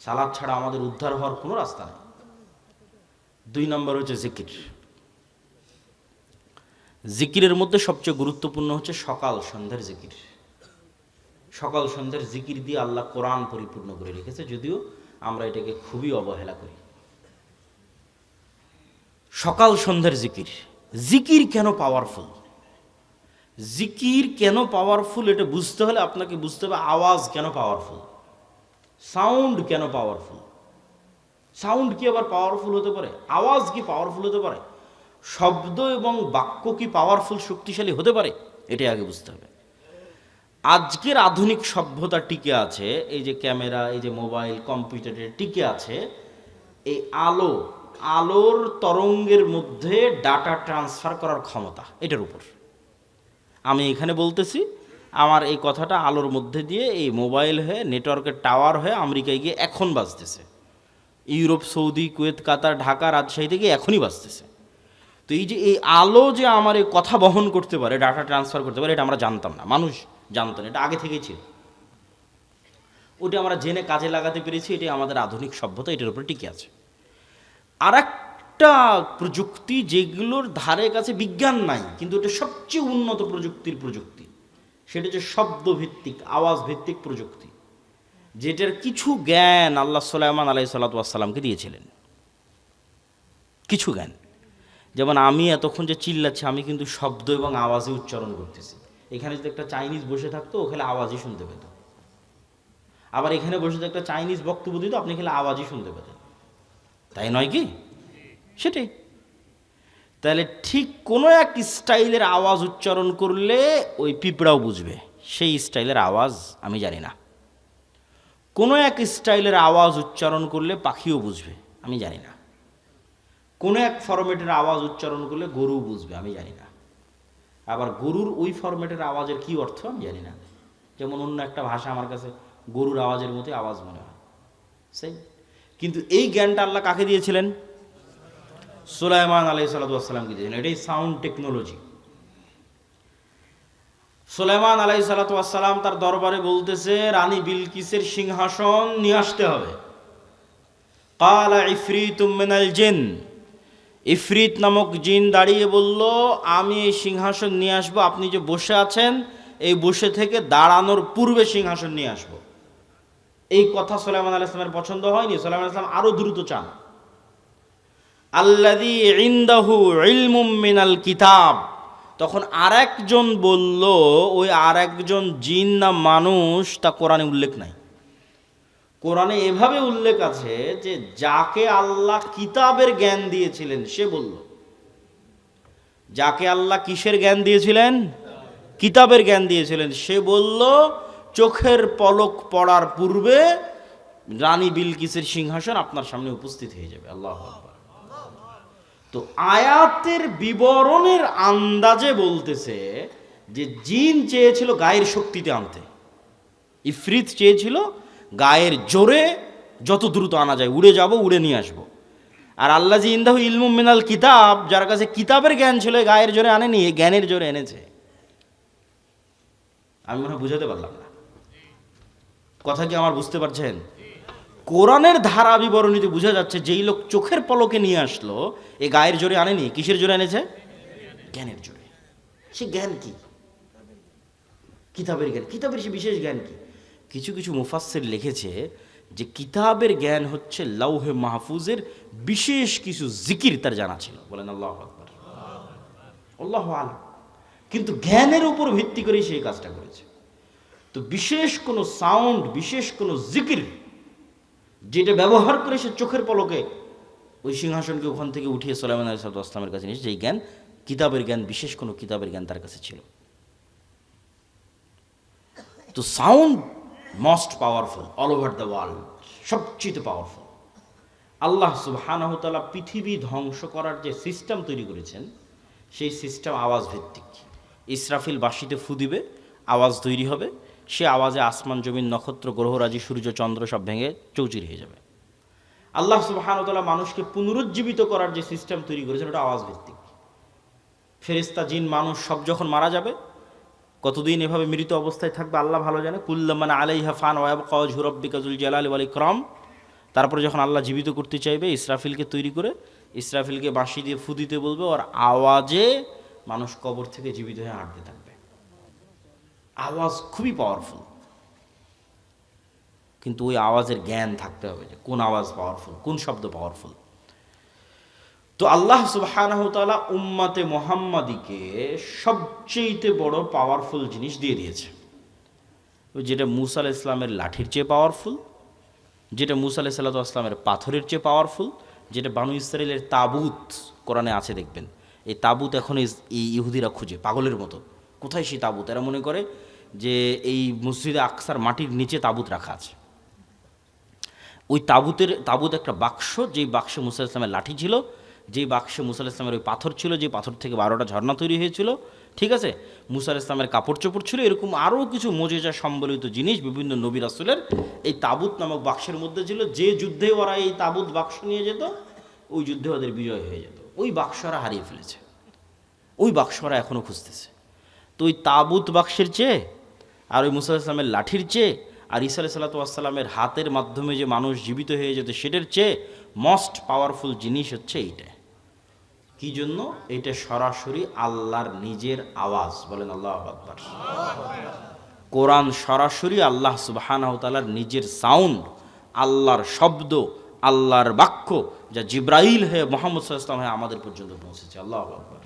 সালাত ছাড়া আমাদের উদ্ধার হওয়ার কোনো রাস্তা নেই। 2 নম্বর হচ্ছে জিকির। জিকিরের মধ্যে সবচেয়ে গুরুত্বপূর্ণ হচ্ছে সকাল সন্ধ্যার জিকির। সকাল সন্ধ্যার জিকির দিয়ে আল্লাহ কোরআন পরিপূর্ণ করে রেখেছে, যদিও আমরা এটাকে খুবই অবহেলা করি। সকাল সন্ধ্যার জিকির। জিকির কেন পাওয়ারফুল? জিকির কেন পাওয়ারফুল এটা বুঝতে হলে আপনাকে বুঝতে হবে আওয়াজ কেন পাওয়ারফুল, সাউন্ড কেন পাওয়ারফুল। সাউন্ড কি আবার পাওয়ারফুল হতে পারে? আওয়াজ কি পাওয়ারফুল হতে পারে? শব্দ এবং বাক্য কি পাওয়ারফুল, শক্তিশালী হতে পারে? এটাই আগে বুঝতে হবে। আজকের আধুনিক সভ্যতা টিকে আছে, এই যে ক্যামেরা, এই যে মোবাইল, কম্পিউটারে টিকে আছে এই আলোর তরঙ্গের মধ্যে ডাটা ট্রান্সফার করার ক্ষমতা, এটার উপর। আমি এখানে বলতেছি, আমার এই কথাটা আলোর মধ্যে দিয়ে এই মোবাইল হয়ে, নেটওয়ার্কের টাওয়ার হয়ে আমেরিকায় গিয়ে এখন বাজতেছে, ইউরোপ, সৌদি, কুয়েত, কাতার, ঢাকা, রাজশাহী থেকে এখনই বাজতেছে। তো এই যে এই আলো যে আমার এই কথা বহন করতে পারে, ডাটা ট্রান্সফার করতে পারে, এটা আমরা জানতাম না, মানুষ জানতো না, এটা আগে থেকেই ছিল। ওটা আমরা জেনে কাজে লাগাতে পেরেছি, এটাই আমাদের আধুনিক সভ্যতা, এটার উপরে টিকে আছে। আর একটা প্রযুক্তি যেগুলোর ধারে কাছে বিজ্ঞান নাই, কিন্তু এটা সবচেয়ে উন্নত প্রযুক্তির প্রযুক্তি, সেটা হচ্ছে শব্দভিত্তিক, আওয়াজ ভিত্তিক প্রযুক্তি, যেটার কিছু জ্ঞান আল্লাহ সুলাইমান আলাইহিস সালাতু ওয়াস সালামকে দিয়েছিলেন। কিছু জ্ঞান, যেমন আমি এতক্ষণ যে চিল্লাচ্ছি, আমি কিন্তু শব্দ এবং আওয়াজে উচ্চারণ করতেছি। এখানে যদি একটা চাইনিজ বসে থাকতো, ওখানে আওয়াজই শুনতে পেত। আবার এখানে বসে যদি একটা চাইনিজ বক্তব্য দিত, আপনি খেলে আওয়াজই শুনতে পেতেন, তাই নয় কি? সেটাই। তাহলে ঠিক কোনো এক স্টাইলের আওয়াজ উচ্চারণ করলে ওই পিঁপড়াও বুঝবে, সেই স্টাইলের আওয়াজ আমি জানি না। কোনো এক স্টাইলের আওয়াজ উচ্চারণ করলে পাখিও বুঝবে, আমি জানি না। কোনো এক ফরম্যাটের আওয়াজ উচ্চারণ করলে গরু বুঝবে, আমি জানি না। আবার গরুর ওই ফরম্যাটের আওয়াজের কি অর্থ আমি জানি না। যেমন অন্য একটা ভাষা আমার কাছে গরুর আওয়াজের মতোই আওয়াজ মনে হয়, সেই। কিন্তু এই জ্ঞানটা আল্লাহ কাকে দিয়েছিলেন? সুলাইমান আলাইহিস সালাতুওয়াসসালামকে দিয়েছিলেন। এটাই সাউন্ড টেকনোলজি। সুলাইমান আলাইহিস সালাতুওয়াসসালাম তার দরবারে বলতেছে, রানী বিলকিসের সিংহাসন নিয়ে আসতে হবে। ক্বালা ইফরিতুম মিনাল জিন, ইফরিত নামক জিন দাঁড়িয়ে বলল, আমি এই সিংহাসন নিয়ে আসবো, আপনি যে বসে আছেন এই বসে থেকে দাঁড়ানোর পূর্বে সিংহাসন নিয়ে আসবো। এই কথা সুলাইমান আলাইহিস সালামের পছন্দ হয়নি। সুলাইমান আলাইহিস সালাম আরো দ্রুত চান। আল্লাযী ইনদাহু ইলমুম মিনাল কিতাব, তখন আরেকজন বলল, ওই আরেকজন জিন না মানুষ তা কোরআনে উল্লেখ নাই। কোরআনে এভাবে উল্লেখ আছে যে যাকে আল্লাহ কিতাবের জ্ঞান দিয়েছিলেন সে বলল। যাকে আল্লাহ কিসের জ্ঞান দিয়েছিলেন? কিতাবের জ্ঞান দিয়েছিলেন, সে বলল চোখের পলক পড়ার পূর্বে রানী বিলকিসের সিংহাসন আপনার সামনে উপস্থিত হয়ে যাবে। আল্লাহু আকবার। তো আয়াতের বিবরণের আন্দাজে বলতেছে যে জিন চেয়েছিল গায়ের শক্তিতে আনতে, ইফরিত চেয়েছিল গায়ের জোরে যত দ্রুত আনা যায়, উড়ে যাব, উড়ে নিয়ে আসবো। আর আল্লাযী ইনদাহু ইলমুম মিনাল কিতাব, যার কাছে কিতাবের জ্ঞান ছিল, গায়ের জোরে আনেনি, জ্ঞানের জোরে এনেছে। আমি মনে হয় বুঝাতে পারলাম না কথা, কি আমার বুঝতে পারছেন? কোরআনের ধারা বিবরণীতে বোঝা যাচ্ছে যেই লোক চোখের পলকে নিয়ে আসলো, এ গায়ের জোরে আনেনি, কিসের জোরে এনেছে? জ্ঞানের জোরে। সে জ্ঞান কি? কিতাবের জ্ঞান। কিতাবের সে বিশেষ জ্ঞান কি? কিছু কিছু মুফাসসির লিখেছে যে কিতাবের জ্ঞান হচ্ছে লাউহে মাহফুজের বিশেষ কিছু জিকির তার জানা ছিল। বলেন আল্লাহু আকবার। আল্লাহু আলাম। কিন্তু জ্ঞানের উপর ভিত্তি করে সেই কাজটা করেছে। তো বিশেষ কোনো সাউন্ড, বিশেষ কোনো জিকির যেটা ব্যবহার করে সে চোখের পলকে ওই সিংহাসনকে ওখান থেকে উঠিয়ে সুলাইমান আলাইহিস সালামের কাছে নিয়েছে, যেই জ্ঞান কিতাবের জ্ঞান, বিশেষ কোনো কিতাবের জ্ঞান তার কাছে ছিল। তো sound most powerful all over the world, সবচেয়ে পাওয়ারফুল। আল্লাহ সুবহানাহু ওয়া তাআলা পৃথিবী ধ্বংস করার যে সিস্টেম তৈরি করেছেন, সেই সিস্টেম আওয়াজ ভিত্তিক। ইসরাফিল বাঁশিতে ফু দিবে, আওয়াজ তৈরি হবে, সে আওয়াজে আসমান জমিন নক্ষত্র গ্রহরাজি সূর্য চন্দ্র সব ভেঙে চৌচির হয়ে যাবে। আল্লাহ সুবহানাহু ওয়া তাআলা মানুষকে পুনরুজ্জীবিত করার যে সিস্টেম তৈরি করেছেন, ওটা আওয়াজ ভিত্তিক। ফেরেশতা জিন মানুষ সব যখন মারা যাবে, কতদিন এভাবে মৃত অবস্থায় থাকবে আল্লাহ ভালো জানে। কুল্লুমান আলাইহা ফান ওয়া ইয়াবকা ওয়াজহু রাব্বিকা যুল জালালি ওয়াল ইকরাম। তারপরে যখন আল্লাহ জীবিত করতে চাইবে, ইসরাফিলকে তৈরি করে ইসরাফিলকে বাঁশি দিয়ে ফু দিতে বলবে, ওর আওয়াজে মানুষ কবর থেকে জীবিত হয়ে হাঁটতে থাকবে। আওয়াজ খুবই পাওয়ারফুল, কিন্তু ওই আওয়াজের জ্ঞান থাকতে হবে যে কোন আওয়াজ পাওয়ারফুল, কোন শব্দ পাওয়ারফুল। তো আল্লাহ সুবহানাহু ওয়া তাআলা উম্মতে মুহাম্মাদিকে সবচেয়ে বড় পাওয়ারফুল জিনিস দিয়ে দিয়েছে, যেটা মূসা আলাইহিস সালামের লাঠির চেয়ে পাওয়ারফুল, যেটা মূসা আলাইহিস সালামের পাথরের চেয়ে পাওয়ারফুল, যেটা বানু ইসরাইলের তাবুত কোরআনে আছে দেখবেন। এই তাবুত এখন এই ইহুদিরা খুঁজে পাগলের মতো, কোথায় সেই তাবুত? এরা মনে করে যে এই মসজিদে আকসার মাটির নিচে তাবুত রাখা আছে। ওই তাবুত একটা বাক্স, যেই বাক্সে মূসা আলাইহিস সালামের লাঠি ছিল, যেই বাক্সে মূসা আলাইহিস সালামের ওই পাথর ছিল, যে পাথর থেকে 12টা ঝর্ণা তৈরি হয়েছিল, ঠিক আছে, মূসা আলাইহিস সালামের কাপড় চোপড় ছিল, এরকম আরও কিছু মুজিজা সম্বলিত জিনিস বিভিন্ন নবী রাসূলের এই তাবুত নামক বাক্সের মধ্যে ছিল। যে যুদ্ধে ওরা এই তাবুত বাক্স নিয়ে যেত, ওই যুদ্ধে ওদের বিজয় হয়ে যেত। ওই বাক্স ওরা হারিয়ে ফেলেছে, ওই বাক্স ওরা এখনও খুঁজতেছে। তো ওই তাবুত বাক্সের চেয়ে আর ওই মূসা আলাইহিস সালামের লাঠির চেয়ে আর ঈসা আলাইহিস সালামের হাতের মাধ্যমে যে মানুষ জীবিত হয়ে যেত, সেটার চেয়ে মোস্ট পাওয়ারফুল জিনিস হচ্ছে এইটা। কি জন্য? এটা সরাসরি আল্লাহর নিজের আওয়াজ। বলেন আল্লাহু আকবার। কোরআন সরাসরি আল্লাহ সুবহানাহু ওয়া তাআলার নিজের সাউন্ড, আল্লাহর শব্দ, আল্লাহর বাক্য, যা জিব্রাইল হয়ে মুহাম্মদ সাল্লাল্লাহু আলাইহি ওয়াসাল্লাম হয়ে আমাদের পর্যন্ত পৌঁছেছে। আল্লাহু আকবার।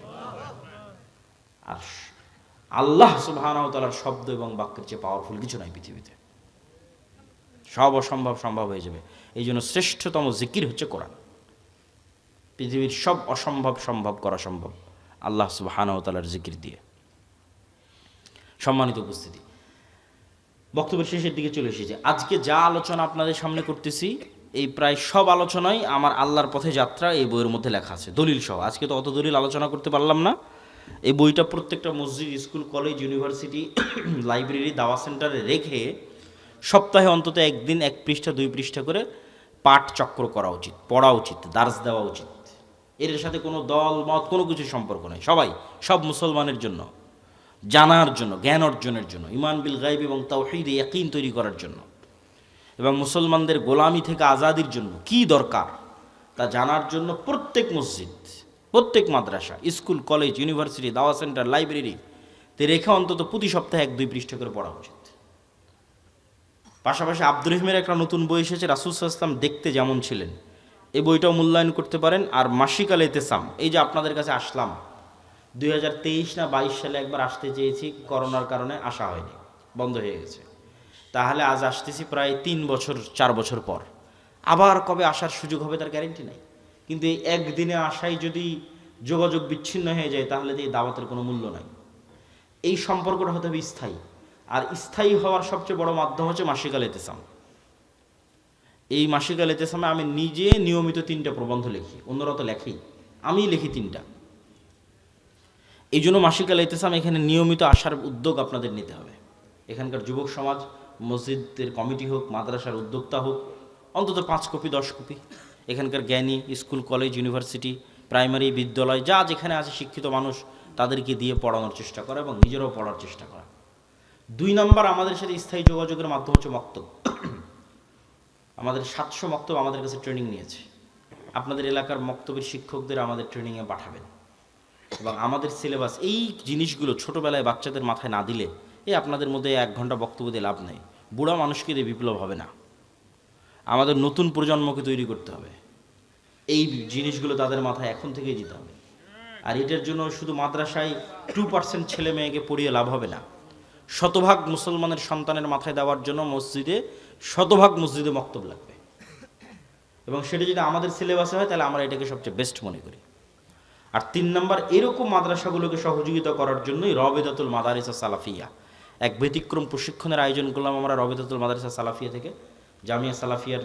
আর আল্লাহ সুবহানাহু ওয়া তাআলার শব্দ এবং বাক্যের চেয়ে পাওয়ারফুল কিছু নাই পৃথিবীতে। সব অসম্ভব সম্ভব হয়ে যাবে। এই জন্য শ্রেষ্ঠতম জিকির হচ্ছে কোরআন। পৃথিবীর সব অসম্ভব সম্ভব করা সম্ভব আল্লাহ সুবহানাহু ওয়া তাআলার জিকির দিয়ে। সম্মানিত উপস্থিতি, বক্তব্যের শেষের দিকে চলে এসেছে। আজকে যা আলোচনা আপনাদের সামনে করতেছি, এই প্রায় সব আলোচনাই আমার আল্লাহর পথে যাত্রা এই বইয়ের মধ্যে লেখা আছে, দলিল সহ। আজকে তো অত দলিল আলোচনা করতে পারলাম না। এই বইটা প্রত্যেকটা মসজিদ, স্কুল, কলেজ, ইউনিভার্সিটি, লাইব্রেরি, দাওয়া সেন্টারে রেখে সপ্তাহে অন্তত একদিন 1 পৃষ্ঠা 2 পৃষ্ঠা করে পাঠ চক্র করা উচিত, পড়া উচিত, দার্স দেওয়া উচিত। এর সাথে কোনো দল মত কোনো কিছু সম্পর্ক নেই। সব মুসলমানের জন্য জানার জন্য, জ্ঞান অর্জনের জন্য, ঈমান বিল গায়ব এবং তাওহীদে ইয়াকিন তৈরি করার জন্য, এবং মুসলমানদের গোলামি থেকে আজাদির জন্য কি দরকার তা জানার জন্য প্রত্যেক মসজিদ, প্রত্যেক মাদ্রাসা, স্কুল, কলেজ, ইউনিভার্সিটি, দাওয়া সেন্টার, লাইব্রেরিতে রেখে অন্তত প্রতি সপ্তাহে 1-2 পৃষ্ঠা করে পড়া উচিত। পাশাপাশি আব্দুর রহিমের একটা নতুন বই এসেছে, রাসূল সাল্লাল্লাহু আলাইহি ওয়াসাল্লাম দেখতে যেমন ছিলেন, এই বইটাও মূল্যায়ন করতে পারেন। আর মাসিক আল ইতিসাম, এই যে আপনাদের কাছে আসলাম 2023 না 22 সালে একবার আসতে চেয়েছি, করোনার কারণে আসা হয়নি, বন্ধ হয়ে গেছে। তাহলে আজ আসতেছি প্রায় 3 বছর 4 বছর পর। আবার কবে আসার সুযোগ হবে তার গ্যারেন্টি নাই। কিন্তু এই একদিনে আসাই যদি যোগাযোগ বিচ্ছিন্ন হয়ে যায়, তাহলে তো এই দাওয়াতের কোনো মূল্য নাই। এই সম্পর্কটা হতে হবে স্থায়ী, আর স্থায়ী হওয়ার সবচেয়ে বড় মাধ্যম হচ্ছে মাসিক আল ইতিসাম। এই মাসিক আল ইতিসামে আমি নিজে নিয়মিত 3টা প্রবন্ধ লিখি, অন্যরা তো লেখেই, আমি লিখি 3টা। এই জন্য মাসিক আল ইতিসাম এখানে নিয়মিত আসার উদ্যোগ আপনাদের নিতে হবে। এখানকার যুবক সমাজ, মসজিদের কমিটি হোক, মাদ্রাসার উদ্যোক্তা হোক, অন্তত 5 কপি 10 কপি এখানকার জ্ঞানী, স্কুল, কলেজ, ইউনিভার্সিটি, প্রাইমারি, বিদ্যালয় যা যেখানে আছে শিক্ষিত মানুষ, তাদেরকে দিয়ে পড়ানোর চেষ্টা করা এবং নিজেরাও পড়ার চেষ্টা করা। 2 নম্বর, আমাদের সাথে স্থায়ী যোগাযোগের মাধ্যম হচ্ছে মক্তব। আমাদের 700 মক্তব আমাদের কাছে ট্রেনিং নিয়েছে। আপনাদের এলাকার মক্তবের শিক্ষকদের আমাদের ট্রেনিংয়ে পাঠাবেন, এবং আমাদের সিলেবাস এই জিনিসগুলো ছোটোবেলায় বাচ্চাদের মাথায় না দিলে, আপনাদের মধ্যে 1 ঘন্টা বক্তব্য দিয়ে লাভ নেই। বুড়া মানুষকে দিয়ে বিপ্লব হবে না। আমাদের নতুন প্রজন্মকে তৈরি করতে হবে, এই জিনিসগুলো তাদের মাথায় এখন থেকেই দিতে হবে। আর এটার জন্য শুধু মাদ্রাসায় 2% ছেলে মেয়েকে পড়িয়ে লাভ হবে না। শতভাগ মুসলমানের সন্তানের মাথায় দেওয়ার জন্য শতভাগ মসজিদে মক্তব লাগবে, এবং সেটা যদি আমাদের সিলেবাসে হয় তাহলে আমরা এটাকে সবচেয়ে বেস্ট মনে করি। আর 3 নম্বর, এরকম মাদ্রাসাগুলোকে সহযোগিতা করার জন্যই রবিদাতুল মাদারিস সালাফিয়া, এক ব্যতিক্রম প্রশিক্ষণের আয়োজন করলাম আমরা রবিদাতুল মাদারিস সালাফিয়া থেকে। জামিয়া সালাফিয়ার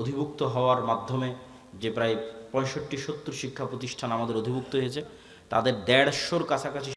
অধিভুক্ত হওয়ার মাধ্যমে যে প্রায় 65-70 শিক্ষা প্রতিষ্ঠান আমাদের অধিভুক্ত হয়েছে, তাদের 150-র কাছাকাছি